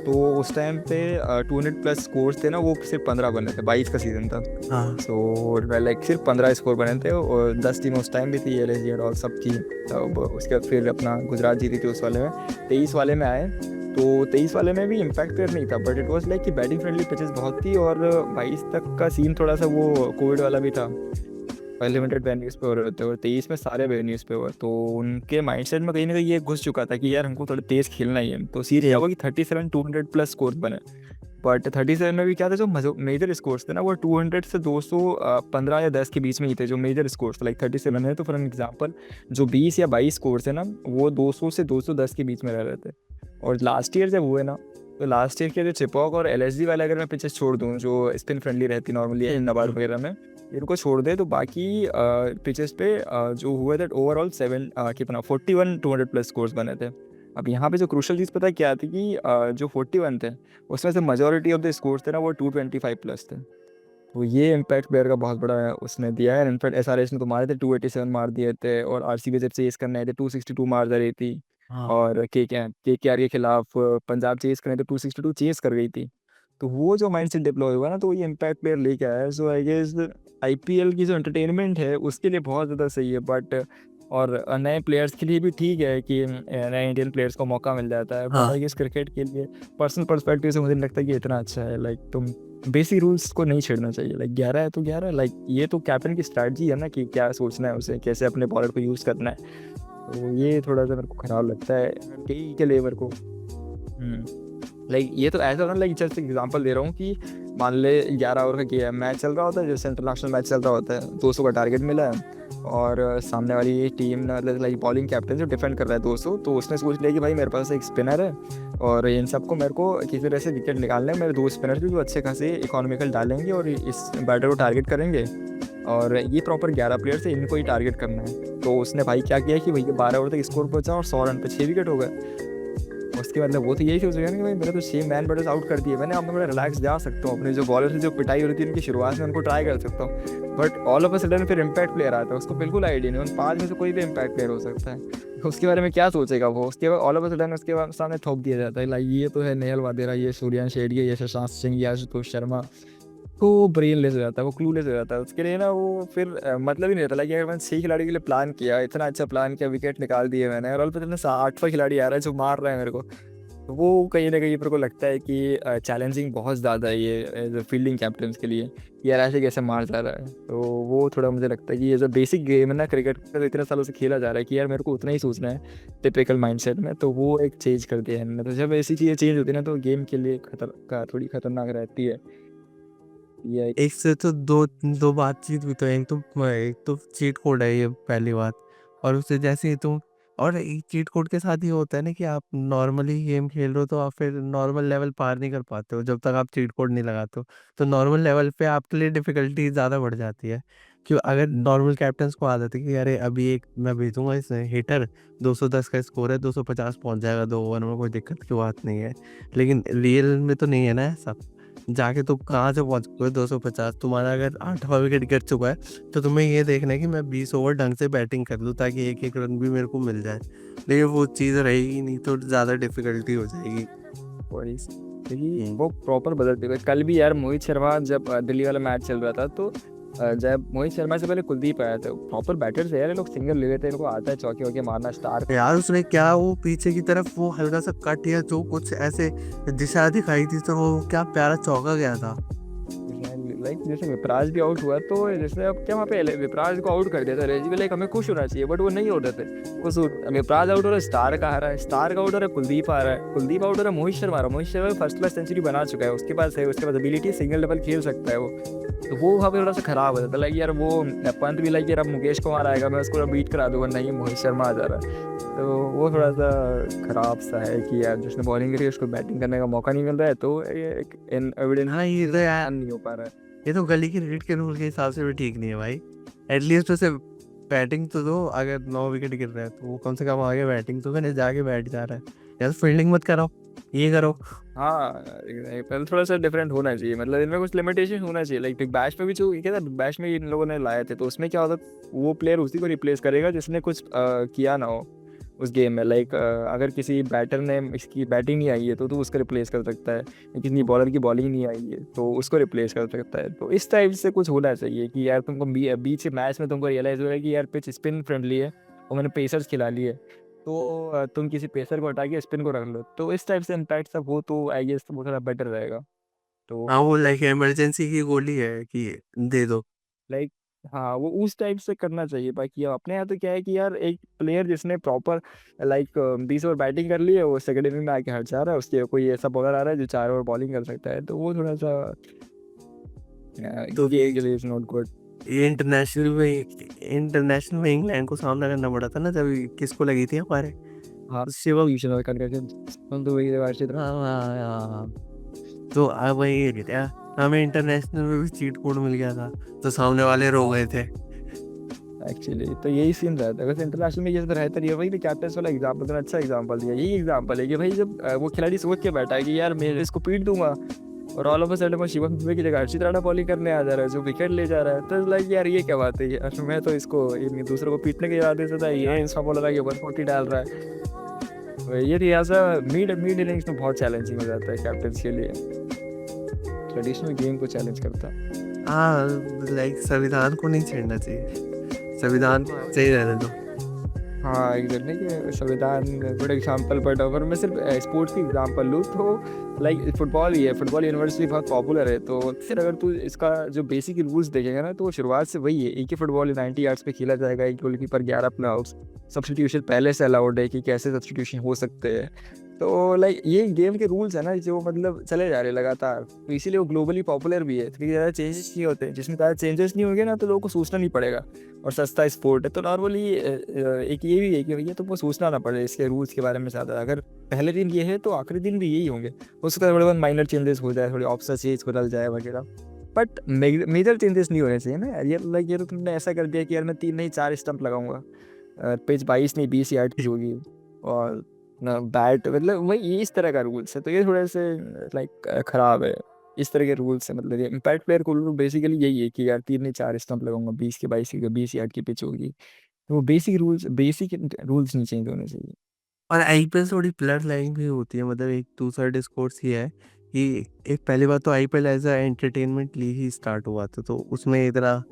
तो उस टाइम पे 200 प्लस स्कोर्स थे ना, वो सिर्फ 15 बने थे। 22 का सीज़न था, हाँ सो लाइक सिर्फ 15 स्कोर बने थे, और 10 टीम उस टाइम भी थी, LSG और सब थी। तब उसके बाद फिर अपना गुजरात जीती थी उस वाले में। 23 वाले में आए तो 23 वाले में भी इम्पैक्ट प्लेयर नहीं था, बट इट वॉज लाइक कि बैटिंग फ्रेंडली पिचेस बहुत थी, और 22 तक का सीन थोड़ा सा वो कोविड वाला भी था, लिमिटेड वेन्यूज पे हो रहे थे, और 23 में सारे वेन्यूज पे हुआ। तो उनके माइंडसेट में कहीं ना कहीं ये घुस चुका था कि यार हमको थोड़ा तेज खेलना ही है। तो सीरीज क्या हुआ कि 37 200 प्लस स्कोर बने, बट 37 में भी क्या था, जो मेजर स्कोर्स थे ना वो 200 से 215 या 10 के बीच में ही थे, जो मेजर स्कोर्स थे। लाइक 37 है तो फॉर एन एग्जाम्पल जो 20 या 22 स्कोर्स है ना, वो 200 से 210 के बीच में रह रहे थे। और लास्ट ईयर जब हुए ना, तो लास्ट ईयर के जो चिपॉक और LSG वाले अगर मैं पिचेस छोड़ दूँ जो स्पिन फ्रेंडली रहती नॉर्मली नबार्ड वगैरह में, इनको छोड़ दे, तो बाकी पिचेस पे जो हुए थे ओवरऑल 41 200 प्लस स्कोर्स बने थे। अब यहाँ पे जो क्रूशल चीज़ पता क्या थी कि जो 41 थे उसमें से मेजॉरिटी ऑफ द स्कोर्स थे ना वो 225 प्लस थे। तो ये इम्पैक्ट प्लेयर का बहुत बड़ा उसने दिया है। इनफैक्ट SRH ने तो मारे थे 287 मार दिए थे, और RCB जब चेस करने आए थे 262 मार जा रही थी। हाँ और KKR के खिलाफ पंजाब चेस करने तो 262 चेस कर गई थी। तो वो जो माइंड सेट डिप्लॉय हुआ ना, तो ये इम्पैक्ट प्लेयर लेके आया है। सो आई गेस IPL की जो एंटरटेनमेंट है उसके लिए बहुत ज़्यादा सही है, बट और नए प्लेयर्स के लिए भी ठीक है कि नए इंडियन प्लेयर्स को मौका मिल जाता है। बट हाँ आई गेस क्रिकेट के लिए पर्सनल पर्सपेक्टिव से मुझे नहीं लगता कि इतना अच्छा है। लाइक तुम बेसिक रूल्स को नहीं छेड़ना चाहिए। लाइक 11 है तो 11, लाइक ये तो कैप्टन की स्ट्रैटेजी है ना कि क्या सोचना है उसे, कैसे अपने बॉलर को यूज़ करना है। तो ये थोड़ा सा मेरे को ख़राब लगता है के लेबर को। लाइक ये तो ऐसा होना, लाइक जैसे एग्जांपल दे रहा हूँ कि मान ले 11 ओवर का गेम मैच चल रहा होता है, जैसे इंटरनेशनल मैच चल रहा होता है, 200 का टारगेट मिला है, और सामने वाली टीम लाइक बॉलिंग कैप्टन जो डिफेंड कर रहा है 200, तो उसने सोच लिया कि भाई मेरे पास एक स्पिनर है और इन सबको मेरे को किसी तरह से विकेट निकालने हैं। मेरे 2 स्पिनर भी जो अच्छे खासे इकोनॉमिकल डालेंगे और इस बैटर को टारगेट करेंगे, और ये प्रॉपर 11 प्लेयर से इनको ही टारगेट करना है। तो उसने भाई क्या किया कि भैया 12 ओवर तक स्कोर पहुंचा और 100 रन पे 6 विकेट हो गए। उसके मतलब वो तो यही सोचेगा ना कि भाई मैंने तो 6 मैन बॉलर्स आउट कर दिए, मैंने अब मैं बड़ा रिलैक्स जा सकता हूँ, अपने जो बॉलर से जो पिटाई हो रही थी उनकी शुरुआत में उनको ट्राई कर सकता हूँ। But all of a sudden फिर इम्पैक्ट प्लेयर आता है, उसको बिल्कुल आइडिया नहीं, उन 5 में से कोई भी इम्पैक्ट प्लेयर हो सकता है, उसके बारे में क्या सोचेगा वो। उसके बाद ऑल ऑफ अ सडन उसके बाद सामने थोप दिया जाता है, लाइक ये तो है नेहल वाडेरा, ये सूर्यवंशी शेड़िया, ये शशांक सिंह, ये आशुतोष शर्मा, तो वो ब्रेनलेस हो जाता है, वो क्लूलेस हो जाता है। उसके लिए ना वो फिर मतलब ही नहीं रहता। लाइक अगर मैंने 6 खिलाड़ी के लिए प्लान किया, इतना अच्छा प्लान किया, विकेट निकाल दिए मैंने, और पता नहीं 8वां खिलाड़ी आ रहा है जो मार रहा है मेरे को, तो वो कहीं ना कहीं मेरे को लगता है कि चैलेंजिंग बहुत ज़्यादा है ये एज अ फील्डिंग कैप्टन के लिए, कि यार ऐसे कैसे मार जा रहा है। तो वो थोड़ा मुझे लगता है कि ये जो बेसिक गेम है ना क्रिकेट का, इतने सालों से खेला जा रहा है कि यार मेरे को उतना ही सोचना है टिपिकल माइंडसेट में, तो वो एक चेंज कर दिया है इन्होंने। तो जब ऐसी चीज़ें चेंज होती है ना तो गेम के लिए थोड़ी खतरनाक रहती है। ये एक से तो दो दो बातचीत भी तो है। एक तो चीट कोड है ये पहली बात, और उससे जैसे ही तुम, और एक चीट कोड के साथ ये होता है ना कि आप नॉर्मली गेम खेल रहे हो तो आप फिर नॉर्मल लेवल पार नहीं कर पाते हो जब तक आप चीट कोड नहीं लगाते हो। तो नॉर्मल लेवल पे आपके लिए डिफिकल्टी ज़्यादा बढ़ जाती है। क्यों, अगर नॉर्मल कैप्टन्स को आदत है कि अरे अभी एक मैं भेजूंगा इस हिटर, 210 का स्कोर है, 250 पहुंच जाएगा 2 ओवर में, कोई दिक्कत की बात नहीं है। लेकिन रियल में तो नहीं है ना ऐसा। जाके तुम कहाँ से पहुंच गए 250, तुम्हारा अगर 8वां विकेट गिर चुका है तो तुम्हें ये देखना है कि मैं 20 ओवर ढंग से बैटिंग कर लूँ ताकि एक एक रन भी मेरे को मिल जाए। लेकिन वो चीज़ रहेगी नहीं तो ज़्यादा डिफिकल्टी हो जाएगी। वही क्योंकि वो प्रॉपर बदलते हुए, कल भी यार मोहित शर्मा जब दिल्ली वाला मैच चल रहा था, तो जब मोहित शर्मा से पहले कुलदीप आया था, प्रॉपर बैटर्स है यार, ये लोग सिंगल ले लेते हैं, इनको आता है चौके वौके मारना। स्टार यार उसने क्या, वो पीछे की तरफ वो हल्का सा कट या जो कुछ ऐसे दिशा दिखाई थी तो वो क्या प्यारा चौका गया था। लाइक जैसे विपराज भी आउट हुआ, तो जैसे अब क्या वहाँ पे विपराज को आउट कर दिया था रेजी, लाइक हमें खुश होना चाहिए, बट वो नहीं हो रहे थे। विपराज आउट हो रहा है, स्टार का आ रहा है, स्टार का आउट हो रहा है, कुलदीप आ रहा है, कुलदीप आउट हो रहा है, मोहित शर्मा आ रहा है, Mohit Sharma first class century बना चुका है, उसके पास है, उसके पास एबिलिटी, सिंगल डबल खेल सकता है वो। तो वो वहाँ पे थोड़ा सा खराब हो जाता है। लाइक यार वो पंत भी लाइक यार अब मुकेश कुमार आएगा मैं उसको बीट करा दूंगा, नहीं मोहित शर्मा आ जा रहा है। तो वो थोड़ा सा खराब सा है कि यार जिसने बॉलिंग करी उसको बैटिंग करने का मौका नहीं मिल रहा है, तो एक एविडेंस हाँ ये तो यार, नहीं हो पा रहा है। ये तो गली की क्रिकेट के रूल के हिसाब से भी ठीक नहीं है भाई। एटलीस्ट उसे बैटिंग तो दो, अगर 9 विकेट गिर रहा है तो वो कम से कम आगे बैटिंग तो करे, जाके बैठ जा रहा है, या फील्डिंग मत कराओ, ये करो। हाँ पहले थोड़ा सा डिफरेंट होना चाहिए, मतलब इनमें कुछ लिमिटेशन होना चाहिए। लाइक बिग बैश में भी जो क्या था, बिग बैश में इन लोगों ने लाए थे, तो उसमें क्या होता, वो प्लेयर उसी को रिप्लेस करेगा जिसने कुछ किया ना हो उस गेम में। लाइक अगर किसी बैटर ने इसकी बैटिंग नहीं आई है तो उसको रिप्लेस कर सकता है, या किसी बॉलर की बॉलिंग नहीं आई है तो उसको रिप्लेस कर सकता है। तो इस टाइप से कुछ होना चाहिए कि यार तुमको बीच के मैच में तुमको रियलाइज हो रहा है कि यार पिच स्पिन फ्रेंडली है और मैंने पेसर्स खिला लिए, तो तुम किसी पेसर को हटा के स्पिन को रख लो, तो इस टाइप से इम्पैक्ट सब हो तो आई गेस तो वो थोड़ा बेटर रहेगा। तो हाँ वो लाइक इमरजेंसी की गोली है कि दे दो। लाइक हाँ वो उस टाइप से करना चाहिए। बाकी अब अपने यहाँ तो क्या है कि यार एक प्लेयर जिसने प्रॉपर लाइक 20 ओवर बैटिंग कर ली है, वो सेकेंड इनिंग में आके हट जा रहा है, उसके कोई ऐसा बॉलर आ रहा है जो 4 ओवर बॉलिंग कर सकता है, तो वो थोड़ा सा तो गेम के लिए इज नॉट गुड। ये इंटरनेशनल में इंग्लैंड को सामना करना पड़ा था ना जब, किसको लगी थी हमारे, हाँ शिवम। तो वही हाँ हाँ हाँ हाँ। तो अब वही है क्या, हमें इंटरनेशनल में भी चीट कोड मिल गया था तो सामने वाले रो गए थे। एक्चुअली तो यही सीन रहता है। वैसे इंटरनेशनल में ये तो रहता नहीं है, वही कैप्टन वाला एग्जाम्पल, अच्छा एग्जाम्पल दिया। यही एग्जाम्पल है कि भाई जब वो खिलाड़ी सोच के बैठा है कि यार मैं इसको पीट दूंगा, और ऑल ऑफ अ सडन वो शिवम दुबे की जगह हर्षित राणा बॉलिंग करने आ जा रहा है जो विकेट ले जा रहा है, तो लाइक यार ये क्या बात है यार, मैं तो इसको दूसरे को पीटने के इरादे से था, ये इंस्टा बोल रहा है कि 140 डाल रहा है। तो ये लिहाजा मिड मिड इनिंग्स में बहुत चैलेंजिंग हो जाता है कैप्टन के लिए, ट्रेडिशनल गेम को चैलेंज करता है। हाँ लाइक संविधान को नहीं छेड़ना चाहिए, संविधान को सही रहने दो। हाँ एग्जैक्टली कि संविधान गुड एग्जाम्पल, बट अगर मैं सिर्फ स्पोर्ट्स की एग्जाम्पल लूँ तो लाइक फुटबॉल ही है, फुटबॉल यूनिवर्सिटी बहुत पॉपुलर है, तो फिर अगर तू इसका जो बेसिक रूल्स देखेगा ना तो शुरुआत से वही है, एक ही फुटबॉल 90 यार्ड्स पे खेला जाएगा, एक गोलकीपर 11 प्ले आउट्स, सब्सटीट्यूशन पहले से अलाउड है कि कैसे सब्सटीट्यूशन हो सकते हैं। तो लाइक ये गेम के रूल्स है ना जो मतलब चले जा रहे हैं लगातार, तो इसीलिए वो ग्लोबली पॉपुलर भी है, क्योंकि ज़्यादा चेंजेस नहीं होते, जिसमें ज़्यादा चेंजेस नहीं होंगे ना तो लोगों को सोचना नहीं पड़ेगा, और सस्ता स्पोर्ट है तो नॉर्मली एक ये भी है कि भैया तुमको सोचना ना पड़े इसके रूल्स के बारे में ज़्यादा। अगर पहले दिन ये है तो आखिरी दिन भी यही होंगे, हो सकता है थोड़े बहुत माइनर चेंजेस हो जाए, थोड़ी ऑप्शन चेंज बदल जाए वगैरह, बट मेजर चेंजेस नहीं होने चाहिए ना यार। ये लाइक ये तो तुमने ऐसा कर दिया कि यार मैं 3 नहीं 4 स्टंप लगाऊंगा, पिच 22 नहीं 20 यार्ड की होगी, और ना बैट, मतलब वही इस तरह का रूल्स है, तो ये थोड़े से लाइक खराब है। इस तरह के रूल्स है, मतलब ये इम्पैक्ट प्लेयर को बेसिकली यही है कि यार 3 नहीं 4 स्टंप लगाऊंगा, 20 के 22 के 20 यार्ड की पिच होगी, तो वो बेसिक रूल्स नहीं चेंज होने चाहिए। और आईपीएल थोड़ी प्लस लाइन भी होती है, मतलब एक दूसरा डिस्कोर्स ये है कि एक पहली बात तो IPL as a entertainment league ही स्टार्ट हुआ था, तो उसमें इतना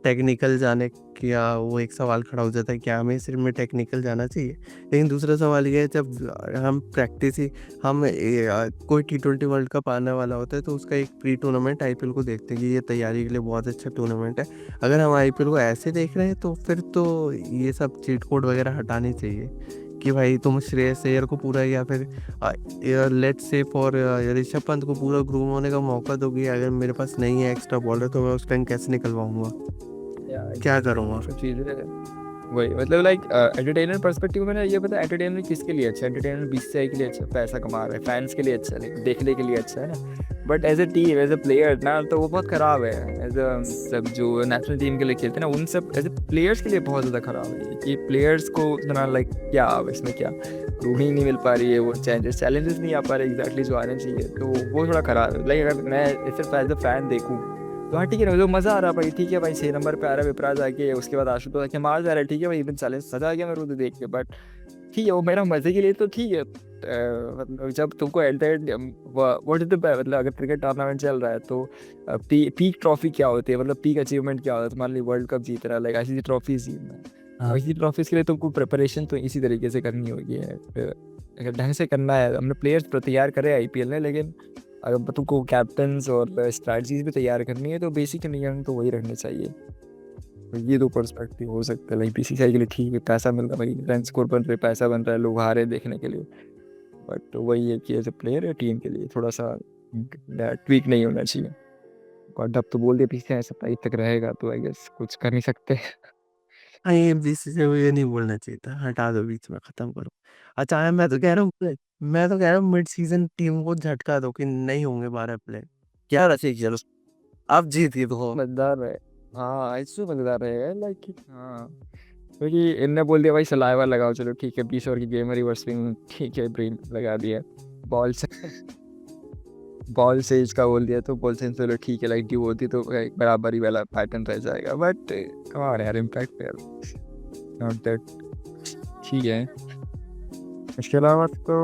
टेक्निकल जाने क्या वो एक सवाल खड़ा हो जाता है क्या हमें सिर्फ में टेक्निकल जाना चाहिए। लेकिन दूसरा सवाल ये है जब हम प्रैक्टिस ही हम कोई T20 वर्ल्ड कप आने वाला होता है तो उसका एक प्री टूर्नामेंट आईपीएल को देखते हैं कि ये तैयारी के लिए बहुत अच्छा टूर्नामेंट है। अगर हम आईपीएल को ऐसे देख रहे हैं तो फिर तो ये सब चीट कोड वगैरह हटानी चाहिए कि भाई तुम श्रेयस अय्यर को पूरा या फिर let's say for Rishabh Pant को पूरा ग्रूम होने का मौका दोगे, अगर मेरे पास नहीं है एक्स्ट्रा बॉलर तो मैं उस टाइम कैसे निकलवाऊंगा, या क्या एग्जैक्टली करूँगा। सब चीज़ें वही, मतलब लाइक एंटरटेनमेंट पर्सपेक्टिव में ना ये पता है एंटरटेनमेंट किसके लिए अच्छा है, एंटरटेनमेंट बीसीसीआई के लिए अच्छा है, पैसा कमा रहा है, फैंस के लिए अच्छा है, देखने के लिए अच्छा है ना, but as a team as a player ना तो वो बहुत ख़राब है। एज अ सब जो नेशनल टीम के लिए खेलते हैं ना, उन सब एज ए प्लेयर्स के लिए बहुत ज़्यादा ख़राब है कि प्लेयर्स को इतना लाइक क्या अब इसमें क्या ग्रूमिंग नहीं मिल पा रही है, वो चैलेंजेस नहीं आ पा रहे एग्जैक्टली जो आने चाहिए, तो वो थोड़ा ख़राब है। लाइक अगर मैं सिर्फ एज अ फैन देखूँ तो हाँ ठीक है ना, जो मज़ा आ रहा है भाई, ठीक है भाई 6 नंबर पे आ रहा है विपराज आके, उसके बाद आशुतोष आके मार जा रहा है, ठीक है भाई इवन चैलेंज मजा आ गया मेरे को तो देख के, बट ठीक है वो मेरा मजे के लिए तो ठीक है। मतलब जब तुमको at the end what is the मतलब अगर क्रिकेट टूर्नामेंट चल रहा है तो पीक ट्रॉफी क्या होती है, मतलब पीक अचीवमेंट क्या होता है, मान ली वर्ल्ड कप जीत रहा है, लाइक ऐसी ट्रॉफीज जीतना है, हाँ ऐसी ट्रॉफीज के लिए तुमको प्रिपरेशन तो इसी तरीके से करनी होगी है। अगर ढंग से करना है, हमने प्लेयर्स तैयार करे आईपीएल ने, लेकिन अगर तुमको कैप्टन्स और स्ट्रैटेजीज भी तैयार करनी है तो बेसिक नियम तो वही रखने चाहिए। तो ये दो पर्सपेक्टिव हो सकता है, लाइक बीसीसीआई के लिए ठीक है पैसा मिल रहा है भाई, रन स्कोर बन रहे, पैसा बन रहा है, लोग आ रहे हैं देखने के लिए, बट वही है कि एज ए प्लेयर या टीम के लिए थोड़ा सा ट्वीक नहीं होना चाहिए। और अब तो बोल दिया बीसीसीआई 27 तक रहेगा, तो आई गेस कुछ कर नहीं सकते। हाँ, ये बीसीसीआई को ये नहीं बोलना चाहिए था, हटा दो बीच में, खत्म करो। अच्छा मैं तो कह रहा हूँ मिड सीजन टीम को झटका दो कि नहीं होंगे 12 प्लेयर, क्या रचे चलो अब जीत गए तो। मजेदार रहे, हाँ ऐसे मजेदार रहेगा लाइक, हाँ क्योंकि इनने बोल दिया भाई सलाइवा लगाओ, चलो ठीक है 20 ओवर की गेम है, रिवर्स स्विंग ठीक है, ब्रेन लगा दिया, बॉल से बॉल से इसका बोल दिया तो बॉल से चलो ठीक है, लाइक ड्यू होती तो एक बराबरी वाला पैटर्न रह जाएगा, बट कमाल यार इम्पैक्ट यार, नॉट दैट ठीक है। इसके अलावा तो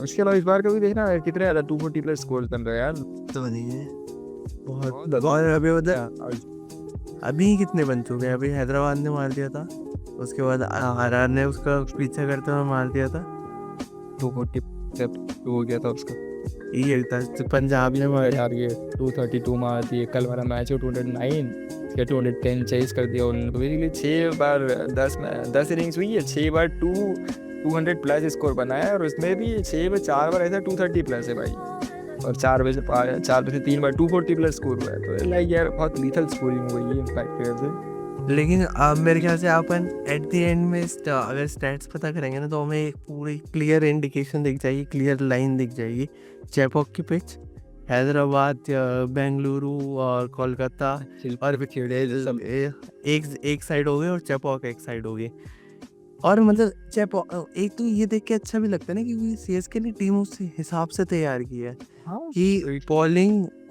उसके अलावा इस बार का भी देखना है कितने ज़्यादा 240 प्लस स्कोर बन रहे हैं यार, तो नहीं है बहुत बहुत ज़्यादा। और अभी क्या मतलब अभी कितने बन चुके हैं, अभी हैदराबाद ने मार दिया था, उसके बाद आरआर ने उसका पीछा करते हुए मार दिया था, 240 टू हो गया था उसका, ये था पंजाब ने मार यार ये 232 मार दिए, कल वाला मैच है 209, इसका 210 चेस कर दिया उन्होंने, तो बेसिकली 6 बार 10 इनिंग्स हुई है, 6 बार 200 प्लस स्कोर बनाया, और उसमें भी 6 में 4 बार ऐसा 230 प्लस है भाई, और 4 में से 3 बार 240 प्लस स्कोर हुआ है, तो लाइक यार बहुत लीथल स्कोरिंग हुई है इम्पैक्ट से। लेकिन अब मेरे ख्याल से अपन एट द एंड में अगर स्टैट्स पता करेंगे ना तो हमें एक पूरी क्लियर इंडिकेशन दिख जाएगी, क्लियर लाइन दिख जाएगी। चेपॉक की पिच, हैदराबाद, बेंगलुरु और कोलकाता और भी खेले सब, एक साइड हो गए और चेपॉक एक साइड हो गई। और मतलब एक तो ये देख के अच्छा भी लगता है ना क्योंकि सीएसके ने टीम उस हिसाब से तैयार की है हाँ कि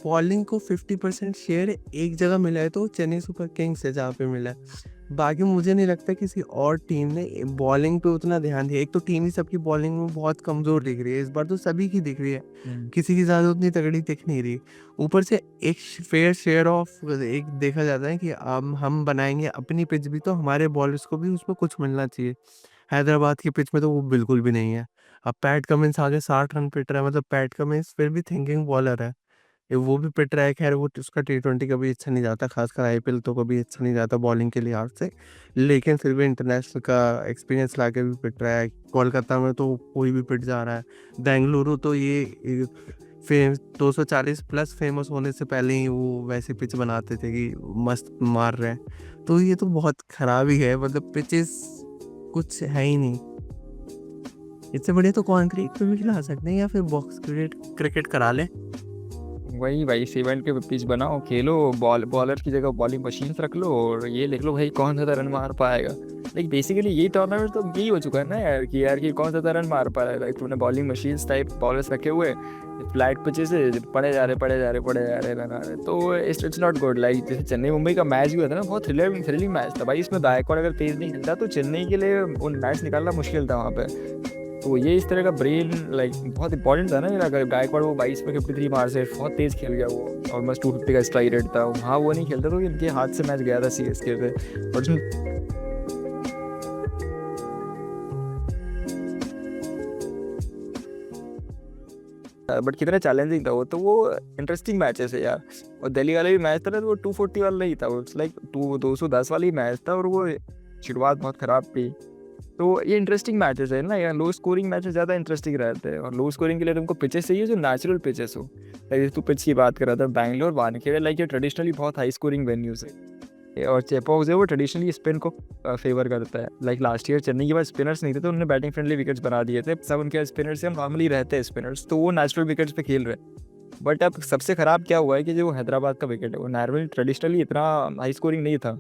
बॉलिंग को 50% शेयर एक जगह मिला है तो चेन्नई सुपर किंग्स है जहाँ पे मिला है। बाकी मुझे नहीं लगता किसी और टीम ने बॉलिंग पे उतना ध्यान दिया। एक तो टीम ही सबकी बॉलिंग में बहुत कमज़ोर दिख रही है इस बार, तो सभी की दिख रही है, किसी की ज़्यादा उतनी तगड़ी दिख नहीं रही। ऊपर से एक फेयर शेयर ऑफ एक देखा जाता है कि अब हम बनाएंगे अपनी पिच भी तो हमारे बॉलर्स को भी उसमें कुछ मिलना चाहिए। हैदराबाद की पिच में तो वो बिल्कुल भी नहीं है। अब पैट कमिंस आगे 60 रन पिट रहा है, मतलब पैट कमिंस फिर भी थिंकिंग बॉलर है, ये वो भी पिट रहा है। खैर वो उसका T20 कभी अच्छा नहीं जाता, खासकर आईपीएल तो कभी अच्छा नहीं जाता बॉलिंग के लिहाज से, लेकिन फिर भी इंटरनेशनल का एक्सपीरियंस लाके भी पिट रहा है। कोलकाता में तो कोई भी पिट जा रहा है। बेंगलुरु तो ये फेम 240 प्लस फेमस होने से पहले ही वो वैसे पिच बनाते थे कि मस्त मार रहे हैं, तो ये तो बहुत खराब ही है, मतलब पिचेस कुछ है ही नहीं। इससे बढ़िया तो कंक्रीट पे भी खिला सकते हैं या फिर बॉक्स क्रिकेट करा ले। वही भाई सीमेंट के पिच बनाओ, खेलो, बॉलर की जगह बॉलिंग मशीन रख लो, और ये लिख लो भाई कौन ज़्यादा रन मार पाएगा, लाइक बेसिकली यही टूर्नामेंट तो यही हो चुका है ना यार कि कौन सा रन मार पा रहा है। लाइक तूने बॉलिंग मशीन्स टाइप बॉलर्स रखे हुए, फ्लैट पिचेस से पड़े जा रहे रन आ रहे, तो इट्स नॉट गुड। लाइक जैसे चेन्नई मुंबई का मैच भी होता है ना, बहुत थ्रिलिंग मैच था भाई। इसमें गायकवाड़ अगर तेज नहीं खेलता तो चेन्नई के लिए उन मैच निकालना मुश्किल था वहाँ पे। तो ये इस तरह का ब्रेन लाइक बहुत इंपॉर्टेंट था ना मेरा। अगर गायकवाड़ वो 22 पे 53 मार से बहुत तेज खेल गया, वो ऑलमोस्ट 250 का स्ट्राइक रेट था, वहाँ वो नहीं खेलता तो इनके हाथ से मैच गया था सीएसके पे। और बट कितना चैलेंजिंग था वो, तो वो इंटरेस्टिंग मैचेस है यार। और दिल्ली वाला भी मैच था ना, तो वो 240 वाला नहीं था, वो लाइक 210 वाला ही मैच था, और वो शुरुआत बहुत ख़राब थी। तो ये इंटरेस्टिंग मैचेस है ना यार, लो स्कोरिंग मैचेस ज़्यादा इंटरेस्टिंग रहते हैं। और लो स्कोरिंग के लिए तुमको पिचेस चाहिए जो नेचुरल पिचेस हो। लाइक तू पिच की बात कर रहा था, बैंगलोर वानखेड़े, लाइक ये ट्रेडिशनली बहुत हाई स्कोरिंग वेन्यूज है। और चेपॉक्स है वो ट्रेडिशनली स्पिन को फेवर करता है। लाइक लास्ट ईयर चेन्नई के पास स्पिनर्स नहीं थे, तो उन्होंने बैटिंग फ्रेंडली विकेट्स बना दिए थे। सब उनके स्पिनर्स से नॉर्मली रहते हैं स्पिनर्स, तो वो नेचुरल विकेट्स पे खेल रहे हैं। बट अब सबसे ख़राब क्या हुआ है कि जो हैदराबाद का विकेट है वो नॉर्मली ट्रेडिशनली इतना हाई स्कोरिंग नहीं था,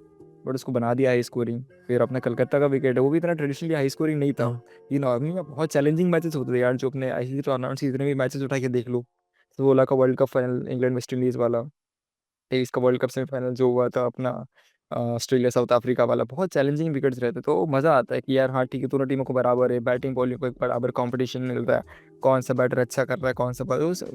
बट उसको बना दिया हाई स्कोरिंग। फिर अपना कलकत्ता का विकेट है वो भी इतना ट्रेडिशनली हाई स्कोरिंग नहीं था। हाँ। ये नॉर्मली में बहुत चैलेंजिंग मैचेस होते थे यार, जो अपने आईसीसी टूर्नामेंट्स के जितने भी मैचेस उठा के देख लो। 16 का world cup final England West Indies वाला, 23 का वर्ल्ड कप सेमीफाइनल जो हुआ था अपना ऑस्ट्रेलिया साउथ अफ्रीका वाला, बहुत चैलेंजिंग विकेट्स रहते, तो मज़ा आता है कि यार हाँ ठीक है, दोनों टीमों को बराबर है, बैटिंग बॉलिंग को एक बराबर कंपटीशन मिल रहा है, कौन सा बैटर अच्छा कर रहा है, कौन सा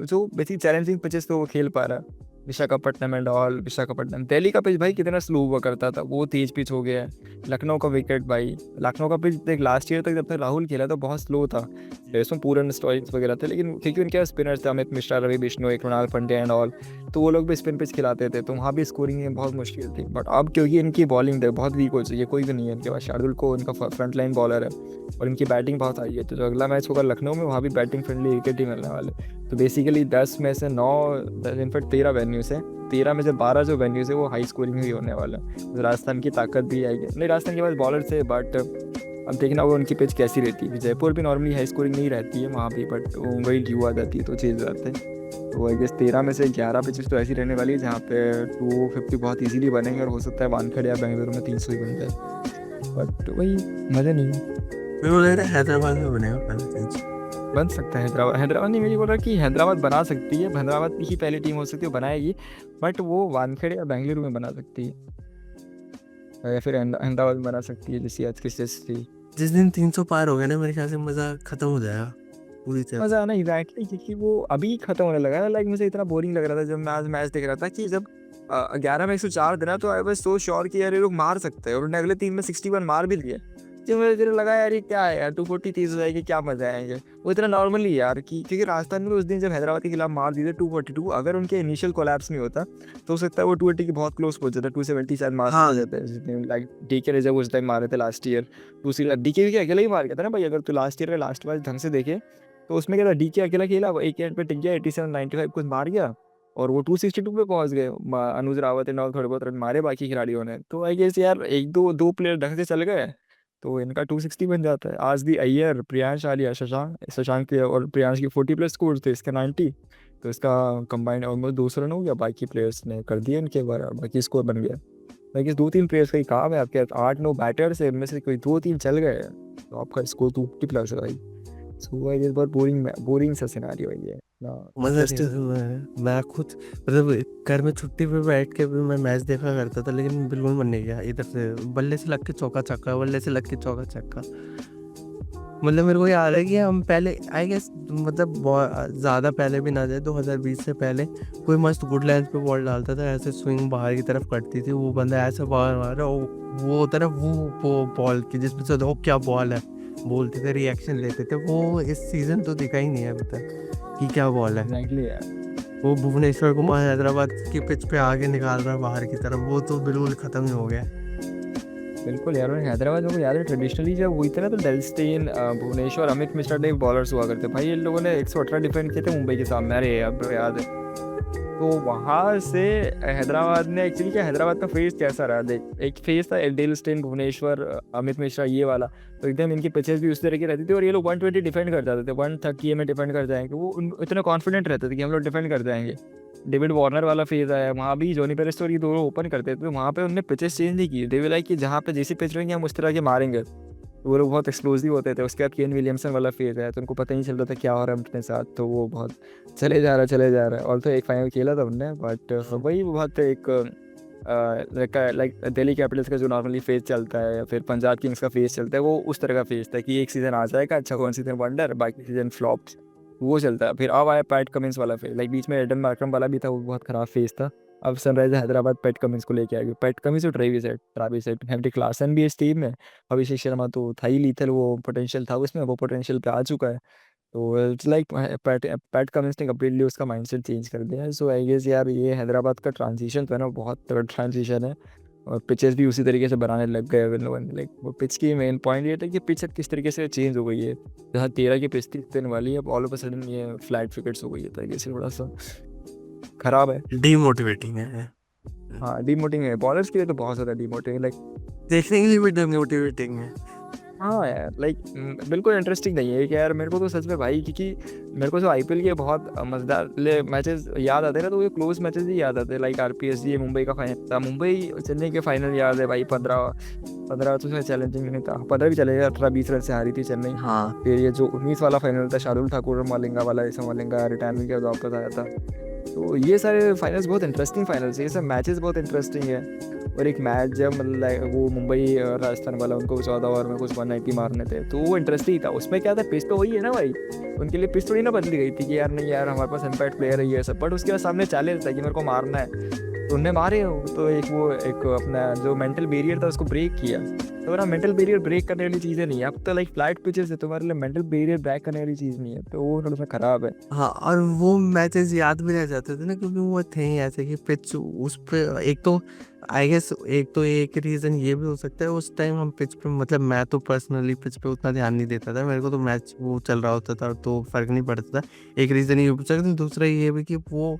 जो बेसिक चैलेंजिंग पिचेस तो वो खेल पा रहा है। विशाखापट्टनम एंड ऑल, विशाखापट्टनम दिल्ली का पिच भाई कितना स्लो हुआ करता था, वो तेज पिच हो गया है। लखनऊ का विकेट भाई, लखनऊ का पिच देख लास्ट ईयर तक जब तक राहुल खेला तो बहुत स्लो था, इसमें पूरन स्टॉइक्स वगैरह थे, लेकिन क्योंकि उनके स्पिनर्स थे अमित मिश्रा, रवि बिश्नोई, कृणाल पंड्या एंड ऑल, तो वो लोग भी स्पिन पिच खिलाते थे, तो वहाँ भी स्कोरिंग में बहुत मुश्किल थी। बट अब क्योंकि इनकी बॉलिंग बहुत वीक हो चुकी है, कोई भी नहीं है इनके पास, शार्दुल को इनका फ्रंट लाइन बॉलर है और इनकी बैटिंग बहुत आई है, तो जो अगला मैच होगा लखनऊ में वहाँ भी बैटिंग फ्रेंडली विकेट ही मिलने वाले। तो बेसिकली 10 में से 9 इनफैक्ट 13 वेन्यूज़ हैं, 13 में से 12 जो वेन्यूज़ है वो हाई स्कोरिंग ही होने वाला है। तो राजस्थान की ताकत भी आएगी, नहीं राजस्थान के पास बॉलर थे, बट अब देखना होगा उनकी पिच कैसी रहती है। जयपुर भी नॉर्मली हाई स्कोरिंग नहीं रहती है वहाँ भी, बट मुंबई ड्यू आ जाती है तो चेंज हो जाते हैं। तो आई गेस 13 में से 11 पिचेस तो ऐसी रहने वाली है जहाँ पे 250 बहुत इजीली बनेंगे, और हो सकता है वानखेड़े या बेंगलुरु में 300 ही बन जाए, बट वही मज़ा नहीं है। मेरे को लग रहा है हैदराबाद में बनेगा पहले मैच। बन सकता है हैदराबाद नहीं, मेरी बोल रहा कि हैदराबाद बना सकती है, हैदराबाद की ही पहली टीम हो सकती है, वो बनाएगी, बट वो वानखेड़े या बेंगलुरु में बना सकती है, या फिर अहमदाबाद में बना सकती है, जैसी आज की जिस दिन 300 पार हो गया ना, मेरे ख्याल से मज़ा खत्म हो जाएगा पूरी तरह। मज़ा आना एग्जैक्टली, क्योंकि वो अभी खत्म होने लगा है। लाइक मुझे इतना बोरिंग लग रहा था जब मैं आज मैच देख रहा था, कि जब 11 में 104 देना, तो आई वाज सो श्योर कि यार ये लोग मार सकते हैं, और उन्होंने अगले 3 में 61 मार भी लिए। जो मुझे लगा यार ये क्या है यार, 240 30 हो जाएगी, क्या मजा आएंगे। वो इतना नॉर्मली यार कि क्योंकि राजस्थान में उस दिन जब हैदराबाद के खिलाफ मार दिए थे 242, अगर उनके इनिशियल कोलैप्स नहीं होता तो हो सकता है वो 280 के बहुत क्लोज पहुंच जाता, 270 शायद मार हाँ। जाते हैं। लाइक डीके ने जब उस टाइम मारे थे लास्ट ईयर, दूसरी डीके भी अकेला ही मार गया था ना भाई। अगर तू लास्ट ईयर का लास्ट मैच ढंग से देखे तो उसमें क्या था, डीके अकेला खेला, वो एक एंड पे टिक गया, 87 95 कुछ मार गया, और वो 262 पे पहुंच गए। अनुज रावत एंड ऑल थोड़े बहुत रन मारे बाकी खिलाड़ियों ने, तो आई गेस यार एक दो प्लेयर ढंग से चल गए तो इनका 260 बन जाता है। आज भी अय्यर, प्रियांश आलिया, शशांक के और प्रियांश की 40 प्लस स्कोर थे, इसके 90, तो इसका कंबाइंड ऑलमोस्ट 200 रन हो गया। बाकी प्लेयर्स ने कर दिया इनके बार, बाकी स्कोर बन गया। लाइक इस 2-3 प्लेयर्स का ही काम है आपके 8-9 बैटर्स है, इनमें से कोई 2-3 चल गए तो आपका स्कोर 250 प्लस है भाई। सो आई गेस बहुत बोरिंग सा सिनेरियो है ये ना। मज़ा नहीं। मैं खुद मतलब घर में छुट्टी पे बैठ के भी मैं मैच देखा करता था, लेकिन बिल्कुल मन नहीं गया। इधर से बल्ले से लग के चौका छक्का, बल्ले से लग के चौका छक्का। मतलब मेरे को याद है कि हम पहले आई गेस मतलब ज़्यादा पहले भी ना जाए, 2020 से पहले कोई मस्त गुड लेंथ पे बॉल डालता था, ऐसे स्विंग बाहर की तरफ करती थी, वो बंदा ऐसे बाहर मार रहा, वो होता ना वो बॉल की जिसमें से वो क्या बॉल है बोलते थे, रिएक्शन लेते थे। वो इस सीज़न तो दिखा ही नहीं है अभी तक कि क्या बॉल है। एग्जैक्टली यार, वो भुवनेश्वर कुमार हैदराबाद की पिच पे आगे निकाल रहा है बाहर की तरफ, वो तो बिल्कुल ख़त्म ही हो गया। बिल्कुल यार। हैदराबाद में याद है ट्रेडिशनली जब हुई थी ना, तो Dale Steyn, Bhuvneshwar, Amit Mishra type bowlers हुआ करते भाई। इन लोगों ने 118 डिफेंड किए थे मुंबई के सामने, अरे अब याद है। तो वहाँ से हैदराबाद ने एक्चुअली क्या, हैदराबाद का फेस कैसा रहा देख, एक फेस था एल्डेल स्टेन, भुवनेश्वर, अमित मिश्रा, ये वाला। तो एकदम इनकी पिचेस भी उस तरह की रहती थी और ये लोग 120 डिफेंड कर जाते थे, 130 में डिफेंड कर जाएंगे, वो इतने कॉन्फिडेंट रहते थे कि हम लोग डिफेंड कर जाएंगे। डेविड वार्नर वाला फेज आया, वहाँ भी जॉनी पेरेस और ये दोनों ओपन करते थे, तो वहाँ पे उन्होंने पिचेस चेंज नहीं की, डेविड लाइक कि जहाँ पे जैसी पिच रहेंगे हम उस तरह के मारेंगे। तो वो लोग बहुत एक्सप्लोसिव होते थे। उसके बाद केन विलियमसन वाला फेज है, तो उनको पता ही नहीं चल रहा था क्या हो रहा है अपने साथ, तो वो बहुत चले जा रहा है। और तो एक फाइनल खेला था उनने, बट वही बहुत एक लाइक दिल्ली कैपिटल्स का जो नॉर्मली फेज चलता है या फिर पंजाब किंग्स का फेज चलता है, वो उस तरह का फेज था कि एक सीज़न आ जाएगा अच्छा, कौन सीज़न वंडर, बाकी सीज़न फ्लॉप्स, वो चलता है। फिर अब आया पैट कमिंस वाला फेज, लाइक बीच में एडन मार्क्रम वाला भी था, वो बहुत ख़राब फेज था। अब सनराइजर हैदराबाद पैट कमिंस को लेके आएगी, पैट कमिंस और ट्रेविस हेड, हेनरिक क्लासन भी इस टीम में, अभिषेक शर्मा तो था ही लीथल, वो पोटेंशियल था उसमें, वो पोटेंशियल पे आ चुका है। तो it's like PAT PAT Cummins ने कंप्लीटली उसका माइंडसेट चेंज कर दिया है। सो आई गेस यार ये हैदराबाद का ट्रांजिशन तो है ना, बहुत तगड़ा ट्रांजिशन है। और पिचेस भी उसी तरीके से बनाने लग गए उन लोगों ने। लाइक वो पिच की मेन पॉइंट ये था कि पिच अब किस तरीके से चेंज हो गई है, जहाँ 13 की पिच थी दिन वाली, अब ऑल ऑफ अ सडन ये फ्लैट विकेट्स हो गई है, तरीके से थोड़ा सा खराब है। डीमोटिवेटिंग है, हाँ डीमोटिवेटिंग है, बॉलर्स के लिए तो बहुत ज़्यादा डीमोटिवेटिंग। लाइक देखने के लिए भी डीमोटिवेटिंग है। हाँ यार, लाइक बिल्कुल इंटरेस्टिंग नहीं है कि यार, मेरे को तो सच में भाई, क्योंकि मेरे को जो आईपीएल के बहुत मजेदार मैचेस याद आते हैं ना, तो ये क्लोज मैचेस ही याद आते हैं। लाइक आरपीएस, ये मुंबई का फाइनल था, मुंबई चेन्नई के फाइनल याद है भाई, 15 तो उसमें चैलेंजिंग नहीं था, 15 भी चलेगा, 18-20 रन से हारी थी चेन्नई। हाँ, फिर ये जो 19 वाला फाइनल था, शार्दुल ठाकुर और मालिंगा वाला, ऐसा मालिंगा रिटायरमेंट के बाद वापस आया था। तो ये सारे फाइनल्स बहुत इंटरेस्टिंग फाइनल्स है, ये सब मैचेस बहुत इंटरेस्टिंग है। और एक मैच जब मतलब वो मुंबई और राजस्थान वाला, उनको 14 ओवर में कुछ 190 मारने थे, तो वो इंटरेस्टिंग था। उसमें क्या था, पिच तो वही है ना भाई, उनके लिए पिच थोड़ी ना बदली गई थी कि यार नहीं यार हमारे पास इम्पैक्ट प्लेयर है ये सब, बट उसके बाद सामने चैलेंज था कि मेरे को मारना है, तो उनने मारे हो। तो एक वो एक अपना जो मेंटल बैरियर था उसको ब्रेक किया। तो ना मेंटल बैरियर ब्रेक करने वाली चीज़ें नहीं है अब तो, लाइक फ्लैट पिचेस है, तुम्हारे लिए मेंटल बैरियर ब्रेक करने वाली चीज़ नहीं है, तो वो थोड़ा सा खराब है। हाँ, और वो मैचेस याद भी रह जाते थे ना, क्योंकि वो थे ही ऐसे कि पिच उस पे एक तो आई गेस, एक तो एक रीज़न ये भी हो सकता है, उस टाइम हम पिच पे, मतलब मैं तो पर्सनली पिच पे उतना ध्यान नहीं देता था, मेरे को तो मैच वो चल रहा होता था तो फ़र्क नहीं पड़ता था। एक रीज़न ये हो सकता है, दूसरा ये भी कि वो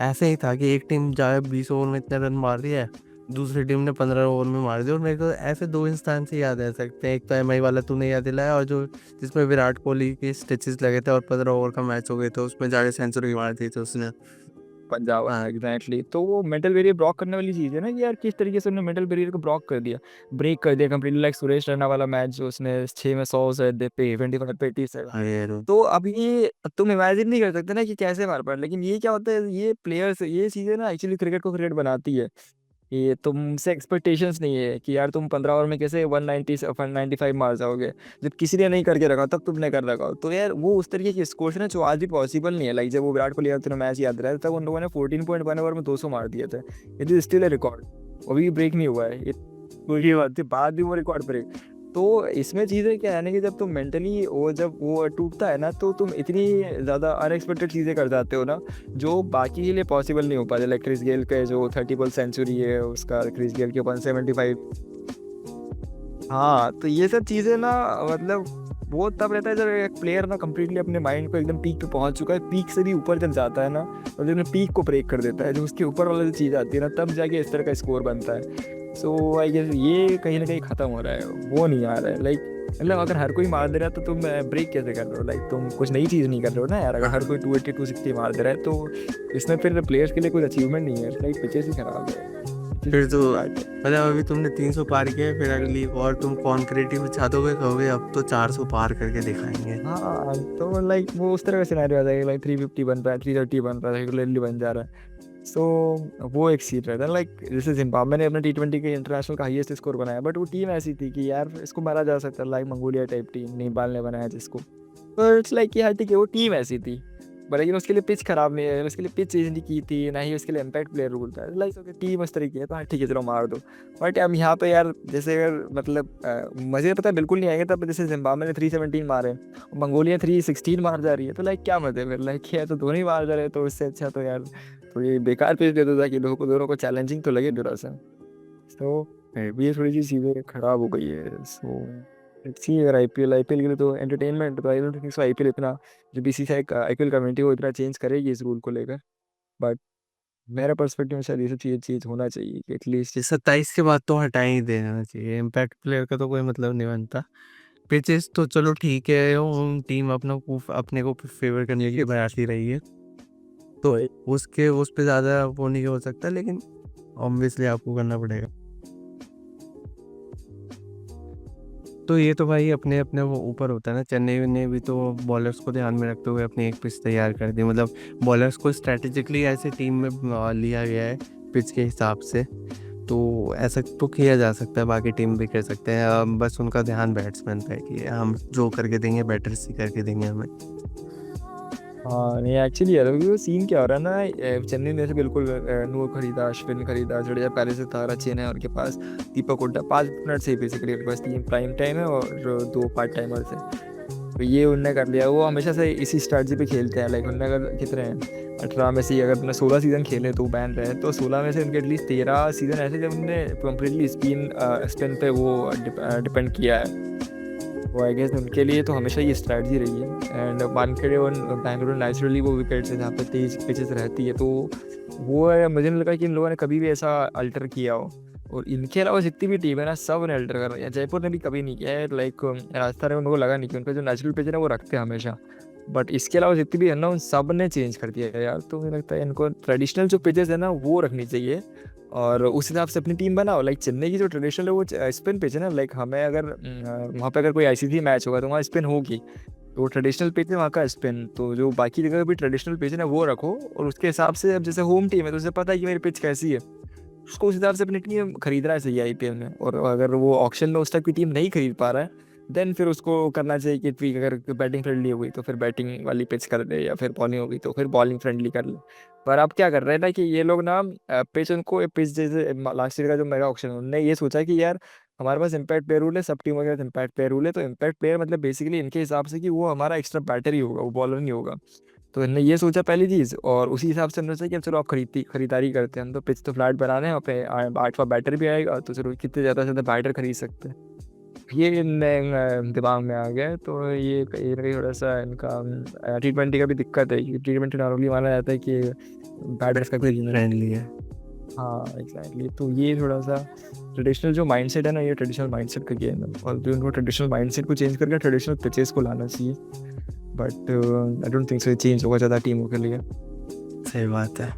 ऐसे ही था कि एक टीम जाए 20 ओवर में इतने रन मार दिया है, दूसरी टीम ने 15 ओवर में मार दिया। और मेरे को ऐसे 2 इंस्टेंस ही याद रह सकते हैं, एक तो एमआई वाला तूने याद दिलाया, और जो जिसमें विराट कोहली के स्टिचेस लगे थे और 15 ओवर का मैच हो गया था, उसमें जाके सेंचुरी मार दी थी उसने। पंजाब, हाँ एग्जैक्टली। तो वो मेंटल बैरियर ब्लॉक करने वाली चीज़ है ना कि यार किस तरीके से उन्होंने मेंटल बैरियर को ब्लॉक कर दिया, ब्रेक कर दिया कंप्लीटली। लाइक सुरेश रैना वाला मैच जो उसने 6 में 100 से दे पे 25 पे 87। अरे तो अब ये तुम इमेजिन नहीं कर सकते ना कि कैसे मार पाए, लेकिन ये क्या होता है, ये प्लेयर्स, ये चीज़ें ना एक्चुअली क्रिकेट को क्रिकेट बनाती है। ये तुमसे एक्सपेक्टेशंस नहीं है कि यार तुम 15 ओवर में कैसे 190 से 195 मार जाओगे, जब किसी ने नहीं करके रखा तब तुमने कर रखा हो। तो यार वो उस तरीके की स्कोर ना जो आज भी पॉसिबल नहीं है। लाइक जब वो विराट कोहली का तुम्हें मैच याद रहा है, तब उन लोगों ने 14.1 ओवर में 200 मार दिए थे। It is still a record, अभी ब्रेक नहीं हुआ है, ये बात थी, बाद भी वो रिकॉर्ड ब्रेक। तो इसमें चीज़ें क्या है ना कि जब तुम मेंटली वो जब वो टूटता है ना, तो तुम इतनी ज़्यादा अनएक्सपेक्टेड चीज़ें कर जाते हो ना, जो बाकी के लिए पॉसिबल नहीं हो पाते। लाइक क्रिस गेल का जो 30 बॉल सेंचुरी है उसका, क्रिस गेल के 175। हाँ, तो ये सब चीज़ें ना, मतलब वो तब रहता है जब एक प्लेयर ना कम्प्लीटली अपने माइंड को एकदम पीक पे पहुंच चुका है, पीक से भी ऊपर जब जाता है ना, और जब पीक को ब्रेक कर देता है, जो उसके ऊपर वाला जो चीज़ आती है ना, तब जाके इस तरह का स्कोर बनता है। सो आई गेस ये कहीं ना कहीं ख़त्म हो रहा है, वो नहीं आ रहा है। लाइक मतलब अगर हर कोई मार दे रहा है तो तुम ब्रेक कैसे कर रहे हो? लाइक तुम कुछ नई चीज़ नहीं कर रहे हो ना यार, अगर हर कोई 280 260 मार दे रहा है तो इसमें फिर प्लेयर्स के लिए कोई अचीवमेंट नहीं है। लाइक पिचेस ही खराब है। फिर तो मतलब अभी तुमने 300 पार किया है, फिर अगली और तुम कॉन्क्रीटिव बिछा दोगे, कहोगे अब तो 400 पार करके दिखाएंगे। हाँ, तो लाइक वो उस तरह का सिनेरियो आ जाएगा, लाइक 350 बन रहा है, 330 बन रहा है, रेगुलरली बन जा रहा है। सो वो एक सीट रहता है। लाइक जैसे जिम्बाब्वे ने अपने T20 के इंटरनेशनल का हाईएस्ट स्कोर बनाया, बट वो टीम ऐसी थी कि यार इसको मारा जा सकता है, like Mongolia type team, Nepal ने बनाया जिसको। तो इट्स लाइक यार ठीक है, वो टीम ऐसी थी, पर लेकिन उसके लिए पिच खराब नहीं है, उसके लिए पिच चेंज नहीं की थी, ना ही उसके लिए इम्पैक्ट प्लेयर रूल था। लाइक ओके टीम उस तरीके है, तो हाँ ठीक है चलो मार दो। बट अब यहाँ पे यार जैसे अगर मतलब मज़े पता है बिल्कुल नहीं आएंगे, तब जैसे जिम्बाब्वे ने 317 मारे, मंगोलिया 316 मार जा रही है, तो लाइक क्या मजे फिर, लाइक है तो दोनों ही मार जा रहे हैं, तो इससे अच्छा तो यार तो ये बेकार पिच दे दो ताकि लोगों को, दोनों को चैलेंजिंग तो लगे थोड़ा सा। तो ये थोड़ी सी चीज़ें खराब हो गई है। सो लेट्स सी, अगर आईपीएल के लिए तो एंटरटेनमेंट, तो I don't think so IPL इतना, जो बीसीसीआई का आईपीएल कमेटी वो इतना चेंज करेगी इस रूल को लेकर। बट मेरा पर्सपेक्टिव में शायद ये सब चीज़ें चेंज होना चाहिए कि एटलीस्ट 27 के बाद तो हटा ही देना चाहिए, इम्पैक्ट प्लेयर का तो कोई मतलब नहीं बनता। पिचेस तो चलो ठीक है, टीम अपने को फेवर करने की बनाती रही है, तो उसके उस पे ज़्यादा वो नहीं हो सकता, लेकिन ऑब्वियसली आपको करना पड़ेगा। तो ये तो भाई अपने अपने वो ऊपर होता है ना। चेन्नई ने भी तो बॉलर्स को ध्यान में रखते हुए अपनी एक पिच तैयार कर दी, मतलब बॉलर्स को स्ट्रैटेजिकली ऐसे टीम में लिया गया है पिच के हिसाब से। तो ऐसा तो किया जा सकता है, बाकी टीम भी कर सकते हैं, बस उनका ध्यान बैट्समैन पे है कि हम जो करके देंगे बैटर्स ही करके देंगे हमें। हाँ नहीं एक्चुअली यार अभी वो सीन क्या हो रहा है ना, चेन्नई ने से बिल्कुल नूर खरीदा, अश्विन खरीदा, जडेजा पहले से था, रचेन है उनके पास, दीपक हुड्डा, 5 मिनट से ही बेसिकली उनके पास 3 प्राइम टाइम है और 2 पार्ट टाइमर्स है। तो ये उनने कर लिया। वो हमेशा से इसी स्ट्रैटेजी पे खेलते हैं, लाइक उनने अगर कितने हैं 18 में से ही अगर उन्होंने 16 सीज़न खेले तो बैन रहे, तो 16 में से उनके एटलीस्ट 13 सीज़न ऐसे जब उन्होंने कम्प्लीटली स्पिन पे वो डिपेंड किया है। तो आई गेस उनके लिए तो हमेशा ये स्ट्रैटेजी रही है। एंड वानखेड़े और बैंगलोर नेचुरली वो विकेट्स है जहाँ पे तेज पिचेस रहती है, तो वो है, मुझे नहीं लगा कि इन लोगों ने कभी भी ऐसा अल्टर किया हो। और इनके अलावा जितनी भी टीम है ना सब ने अल्टर कर रही है। जयपुर ने भी कभी नहीं किया है, लाइक राजस्थान में उनको लगा नहीं कि उनका जो नेचुरल पिच है ना वो रखते हैं हमेशा। बट इसके अलावा जितनी भी है ना उन सब ने चेंज कर दिया है यार। तो मुझे लगता है इनको ट्रेडिशनल जो पिचेस है ना वो रखनी चाहिए और उस हिसाब से अपनी टीम बनाओ। लाइक चेन्नई की जो ट्रेडिशनल है वो स्पिन पिच है ना, लाइक हमें अगर वहाँ पे अगर कोई आईसीसी मैच होगा तो वहाँ स्पिन होगी, तो ट्रेडिशनल पिच है वहाँ का स्पिन। तो जो बाकी जगह भी ट्रेडिशनल पिच है ना वो रखो, और उसके हिसाब से अब जैसे होम टीम है तो उसे पता है कि मेरी पिच कैसी है, उसको उस हिसाब से अपनी टीम खरीदना है सही आईपीएल में। और अगर वो ऑक्शन में उस टाइप की टीम नहीं खरीद पा रहा है देन फिर उसको करना चाहिए कि ट्वीक, अगर बैटिंग फ्रेंडली हो गई तो फिर बैटिंग वाली पिच कर ले, या फिर बॉलिंग हो गई तो फिर बॉलिंग फ्रेंडली कर ले। पर अब क्या कर रहे हैं ना कि ये लोग ना पिच उनको पिच जैसे लास्ट ईयर का जो मेगा ऑक्शन है उन्होंने ये सोचा कि यार हमारे पास इम्पैक्ट प्लेयर रूल है, सब टीमों के पास इम्पैक्ट प्लेयर रूल है, तो इम्पैक्ट प्लेयर मतलब बेसिकली इनके हिसाब से कि वो हमारा एक्स्ट्रा बैटर ही होगा, वो बॉलर नहीं होगा। तो इन्होंने ये सोचा पहली चीज़, और उसी हिसाब से उन्होंने सोचा कि अब चलो आप खरीदारी करते हैं, तो पिच तो फ्लैट बनाने हैं, और पे 8वां बैटर भी आएगा, तो चलो कितने ज़्यादा से ज़्यादा बैटर खरीद सकते हैं। ये दिमाग में आ गया है। तो ये कहीं ना कहीं थोड़ा सा इनका T20 का भी दिक्कत है, क्योंकि T20 नॉर्मली माना जाता है कि बैटर्स का कोई फ्रेंडली है। हाँ एग्जैक्टली। तो ये थोड़ा सा ट्रेडिशनल जो माइंडसेट है ना, ये ट्रेडिशनल माइंडसेट का गेम है, और जो उनको ट्रेडिशनल माइंडसेट को चेंज करके ट्रेडिशनल पिचेस को लाना चाहिए। But I don't think so ये चेंज होगा ज़्यादा टीमों के लिए। सही बात है।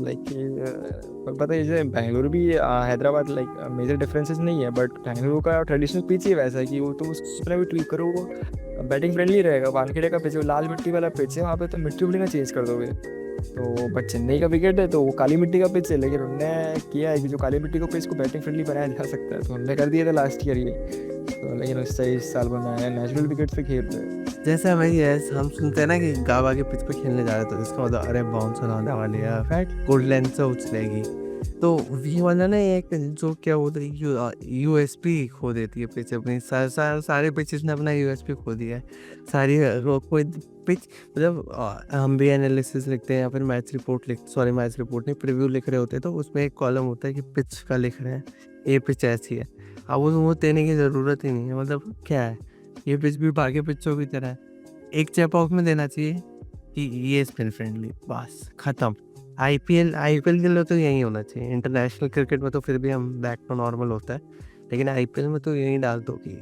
लाइक पर पता है जैसे बेंगलुरु भी हैदराबाद लाइक मेजर डिफरेंसेस नहीं है, बट बेंगलुरु का ट्रेडिशनल पिच ही वैसा है कि वो तो उसमें भी ट्वीक करो वो बैटिंग फ्रेंडली रहेगा। वानखेड़े का पिच वो लाल मिट्टी वाला पिच है, वहाँ पे तो मिट्टी उट्टी ना चेंज कर दोगे। तो बट चेन्नई का विकेट है तो वो काली मिट्टी का पिच है, लेकिन उन्होंने किया है कि जो काली मिट्टी को पिच को बैटिंग फ्रेंडली बनाया जा सकता है, तो उन्होंने कर दिया था लास्ट ईयर ये। तो लेकिन उससे इस साल बनाया है, नेचुरल विकेट से खेल रहे हैं। जैसे हमें ये हम सुनते हैं ना कि गावा के पिच पे खेलने जा रहे, तो इसका मतलब अरे बाउंसर आने वाली है, फैट गुड लेंथ से उछलेगी। तो ये वाला ना एक जो क्या होता है यूएसपी खो देती है पिच अपनी। सारे पिचेस ने अपना यूएसपी खो दिया है। सारी कोई पिच मतलब हम भी एनालिसिस लिखते हैं या फिर मैच रिपोर्ट नहीं, प्रीव्यू लिख रहे होते हैं, तो उसमें एक कॉलम होता है कि पिच का लिख रहे हैं, ये पिच ऐसी है। अब वो देने की ज़रूरत ही नहीं है, मतलब क्या है, ये पिच भी बाकी पिचों की तरह है। एक चेप ऑफ में देना चाहिए कि ये स्पिन फ्रेंडली, बस खत्म। आईपीएल के लिए तो यही होना चाहिए। इंटरनेशनल क्रिकेट में तो फिर भी हम बैक टू नॉर्मल होता है, लेकिन आईपीएल में तो यही डाल दो कि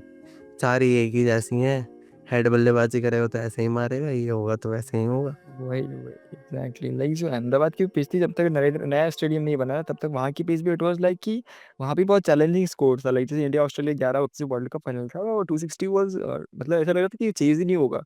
चार ही एक ही जैसी हैं, हेड बल्लेबाजी करेगा तो ऐसे ही मारेगा, ये होगा तो वैसे ही होगा। वही एग्जैक्टली। लाइक जो अहमदाबाद की पिच थी, जब तक नया स्टेडियम नहीं बना तब तक वहाँ की पिच भी इट वाज लाइक कि वहाँ भी बहुत चैलेंजिंग स्कोर था। लाइक जैसे इंडिया ऑस्ट्रेलिया 11 से वर्ल्ड कप फाइनल था और 260 वाज, मतलब ऐसा लग रहा था कि चेज ही नहीं होगा।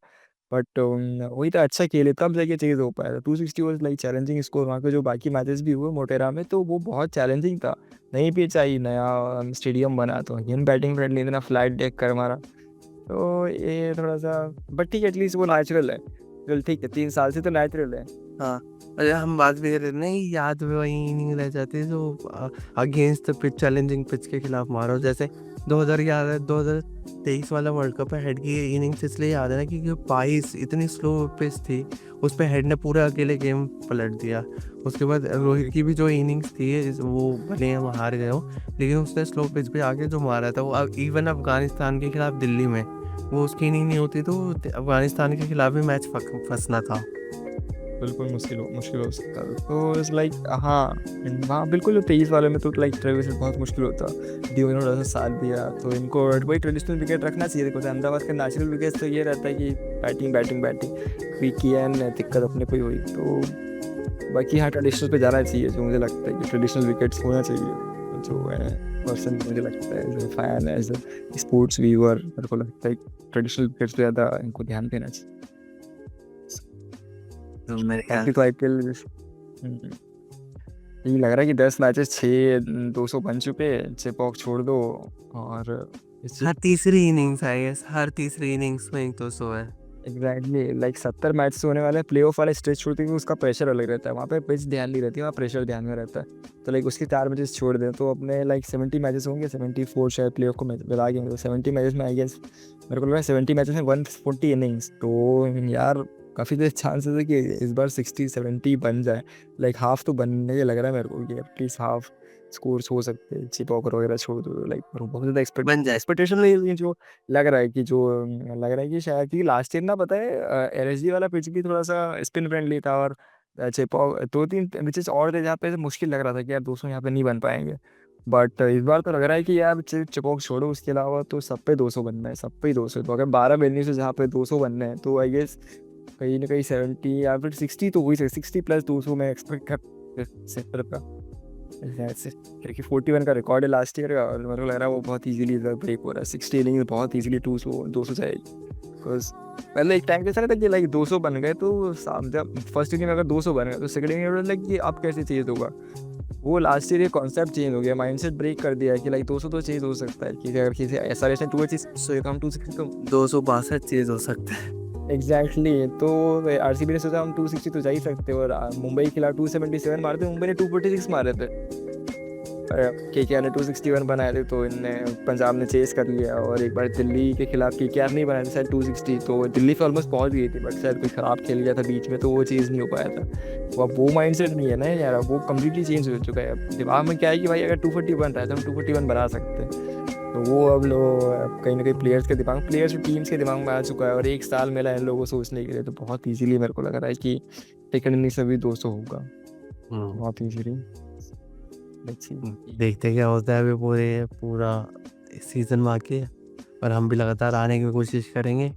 बट वही तो अच्छा खेले तब जाके चेज हो पाया था। 260 वाज लाइक चैलेंजिंग स्कोर। वहाँ के जो बाकी मैचेस भी हुए मोटेरा में तो वो बहुत चैलेंजिंग था। नई पिच आई, नया स्टेडियम बना, तो अगेन बैटिंग फ्रेंडली इतना फ्लैट देख कर मारा। तो ये थोड़ा सा, बट ठीक है एटलीस्ट वो नेचुरल है। चल ठीक है, 3 साल से तो नेचुरल है। हाँ, अरे हम बात भी कर रहे थे ना, याद में वही इनिंग रह जाती है जो against the pitch, challenging pitch के खिलाफ मारो। जैसे 2023 वाला वर्ल्ड कप है, हेड की इनिंग्स इसलिए याद है ना क्योंकि 22 इतनी स्लो पिच थी, उस पर हेड ने पूरा अकेले गेम पलट दिया। उसके बाद रोहित की भी जो इनिंग्स थी, वो भले हम हार गए हो, लेकिन उसने स्लो पिच पे आके जो मारा था, वो इवन अफगानिस्तान के खिलाफ दिल्ली में, वो उसकी इनिंग नहीं होती तो अफगानिस्तान के खिलाफ भी मैच फंसना था। बिल्कुल मुश्किल हो सकता है। तो इट्स लाइक हाँ, हाँ, बिल्कुल 23 वाले में तो लाइक ट्रेविस हेड बहुत मुश्किल होता। डियो ने थोड़ा-सा साथ दिया, तो इनको वही ट्रेडिशनल विकेट रखना चाहिए। देखो अहमदाबाद का नेचुरल विकेट तो ये रहता है कि बैटिंग, बैटिंग, बैटिंग। वीकेंड दिक्कत अपने को ही हुई, तो बाकी हाँ, ट्रेडिशनल पे जाना चाहिए, जो मुझे लगता है कि ट्रेडिशनल विकेट्स होना चाहिए। जो है पर्सन मुझे लगता है as a fan, as a sports viewer, मेरे को लगता है ट्रेडिशनल विकेट्स पे ज़्यादा इनको ध्यान देना चाहिए। तो मेरे ख्याल बाकी तो आईपीएल ये लग रहा है कि 10 मैचेस 6 200 बन चुके हैं, चेपॉक छोड़ दो और इस हर तीसरी इनिंग्स आई गेस, हर तीसरी इनिंग्स में 200 है। एग्जैक्टली लाइक 70 मैच से होने वाले हैं। प्लेऑफ वाले स्टेज छोड़ते हैं, उसका प्रेशर अलग रहता है। वहाँ पे पिच ध्यान नहीं रहती, वहाँ प्रेशर ध्यान में रहता है। तो लाइक उसके 4 मैचेस छोड़ दें तो अपने लाइक 70 मैचेस होंगे, 74 शायद प्लेऑफ को मैच मिला के, तो 70 मैचेस में आई गेस मेरे को लग रहा है 70 मैचेस में 140 इनिंग्स। तो यार काफ़ी देर चांसेस है कि इस बार 60-70 बन जाए। लाइक हाफ तो बनने के लग रहा है मेरे को कि एटलीस्ट हाफ स्कोर्स हो सकते हैं, चिपॉकर वगैरह छोड़ दो। लाइक बहुत ज़्यादा बन जाए। एक्सपेक्टेशन नहीं जो लग रहा है कि जो लग रहा है कि शायद क्योंकि लास्ट ईयर ना पता है एलएसजी वाला पिच भी थोड़ा सा स्पिन फ्रेंडली था, और चेपॉक 2-3 पिचेस और थे जहाँ पे मुश्किल लग रहा था कि यार 200 यहाँ पे नहीं बन पाएंगे। बट इस बार तो लग रहा है कि यार चेपॉक छोड़ो, उसके अलावा तो सब पे 200 बनना है, सब पे ही 200। तो अगर 12 वेन्यू से जहाँ पे 200 बनने हैं तो आई गेस कहीं ना कहीं 70 या फिर 60 तो हुई 60 प्लस 200 मैं एक्सपेक्ट कर सेटर का। क्योंकि 41 का रिकॉर्ड है लास्ट ईयर का, और मेरे को लग रहा है वो बहुत इजीली ब्रेक हो रहा है। 60 इनिंग्स बहुत इजीली 200 जाएगी। बिकॉज पहले एक टाइम कैसा रहता कि लाइक 200 बन गए तो जब फर्स्ट इनिंग में अगर 200 बन गए तो सेकंड इनिंग में लाइक कि अब कैसे चेंज होगा। वो लास्ट ईयर ये कॉन्सेप्ट चेंज हो गया, माइंडसेट ब्रेक कर दिया है कि लाइक 200 तो चेंज हो सकता है कि अगर किसी एसआरएच ने 2 सो ये कम 260 तो 262 चीज हो सकता है। एग्जैक्टली तो आरसीबी ने सोचा हम 260 तो जा ही सकते हैं, और मुंबई के खिलाफ 277 मारे थे, मुंबई ने 246 मारे थे। केकेआर ने 261 बनाए थे, तो इनने पंजाब ने चेस कर लिया। और एक बार दिल्ली के खिलाफ केकेआर नहीं बनाए थे शायद 260, तो दिल्ली पे ऑलमोस्ट पहुंच गई थी, बट शायद कोई ख़राब खेल गया था बीच में, तो वो चीज़ नहीं हो पाया था। तो अब वो माइंडसेट नहीं है ना यार, अब वो कम्प्लीटली चेंज हो चुका है। अब दिमाग में क्या है कि भाई अगर 240 बन रहा है तो हम 241 बना सकते हैं। तो वो अब लोग कहीं ना कहीं प्लेयर्स और टीम्स के दिमाग में आ चुका है, और एक साल मिला है इन लोगों को सोचने के लिए, तो बहुत ईजीली मेरे को लग रहा है कि सेकंड इनिंग से भी 200 होगा, बहुत ईजीली। देखते क्या होता है अभी पूरा सीजन बाकी है, और हम भी लगातार आने की कोशिश करेंगे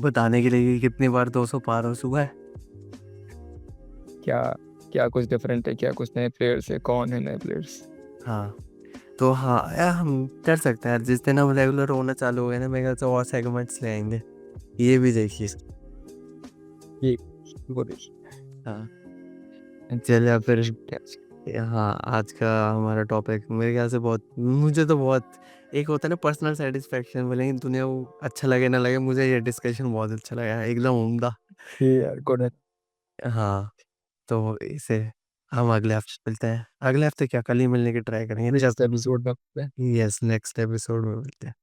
बताने के लिए कि कितनी बार 200 पार हो चुका है। क्या क्या कुछ डिफरेंट है, क्या कुछ नए प्लेयर्स है, कौन है नए प्लेयर्स? हाँ, तो हाँ यार हम कर सकते हैं यार, जिस दिन हम रेगुलर होना चालू हो गए ना, मेरे ख्याल से और सेगमेंट्स ले आएंगे, ये भी देखिए। ये वो देखिए। हाँ चलिए फिर। हाँ, आज का हमारा टॉपिक मेरे ख्याल से मुझे तो बहुत, एक होता है ना पर्सनल सेटिस्फेक्शन, बोलेंगे दुनिया को अच्छा लगे ना लगे, मुझे ये डिस्कशन बहुत अच्छा लगा, एकदम उम्दा। यार गुड। हाँ, तो इसे हम अगले हफ्ते मिलते हैं, अगले हफ्ते क्या, कल ही मिलने की ट्राई करेंगे नेक्स्ट जब। एपिसोड में यस, नेक्स्ट एपिसोड में मिलते हैं।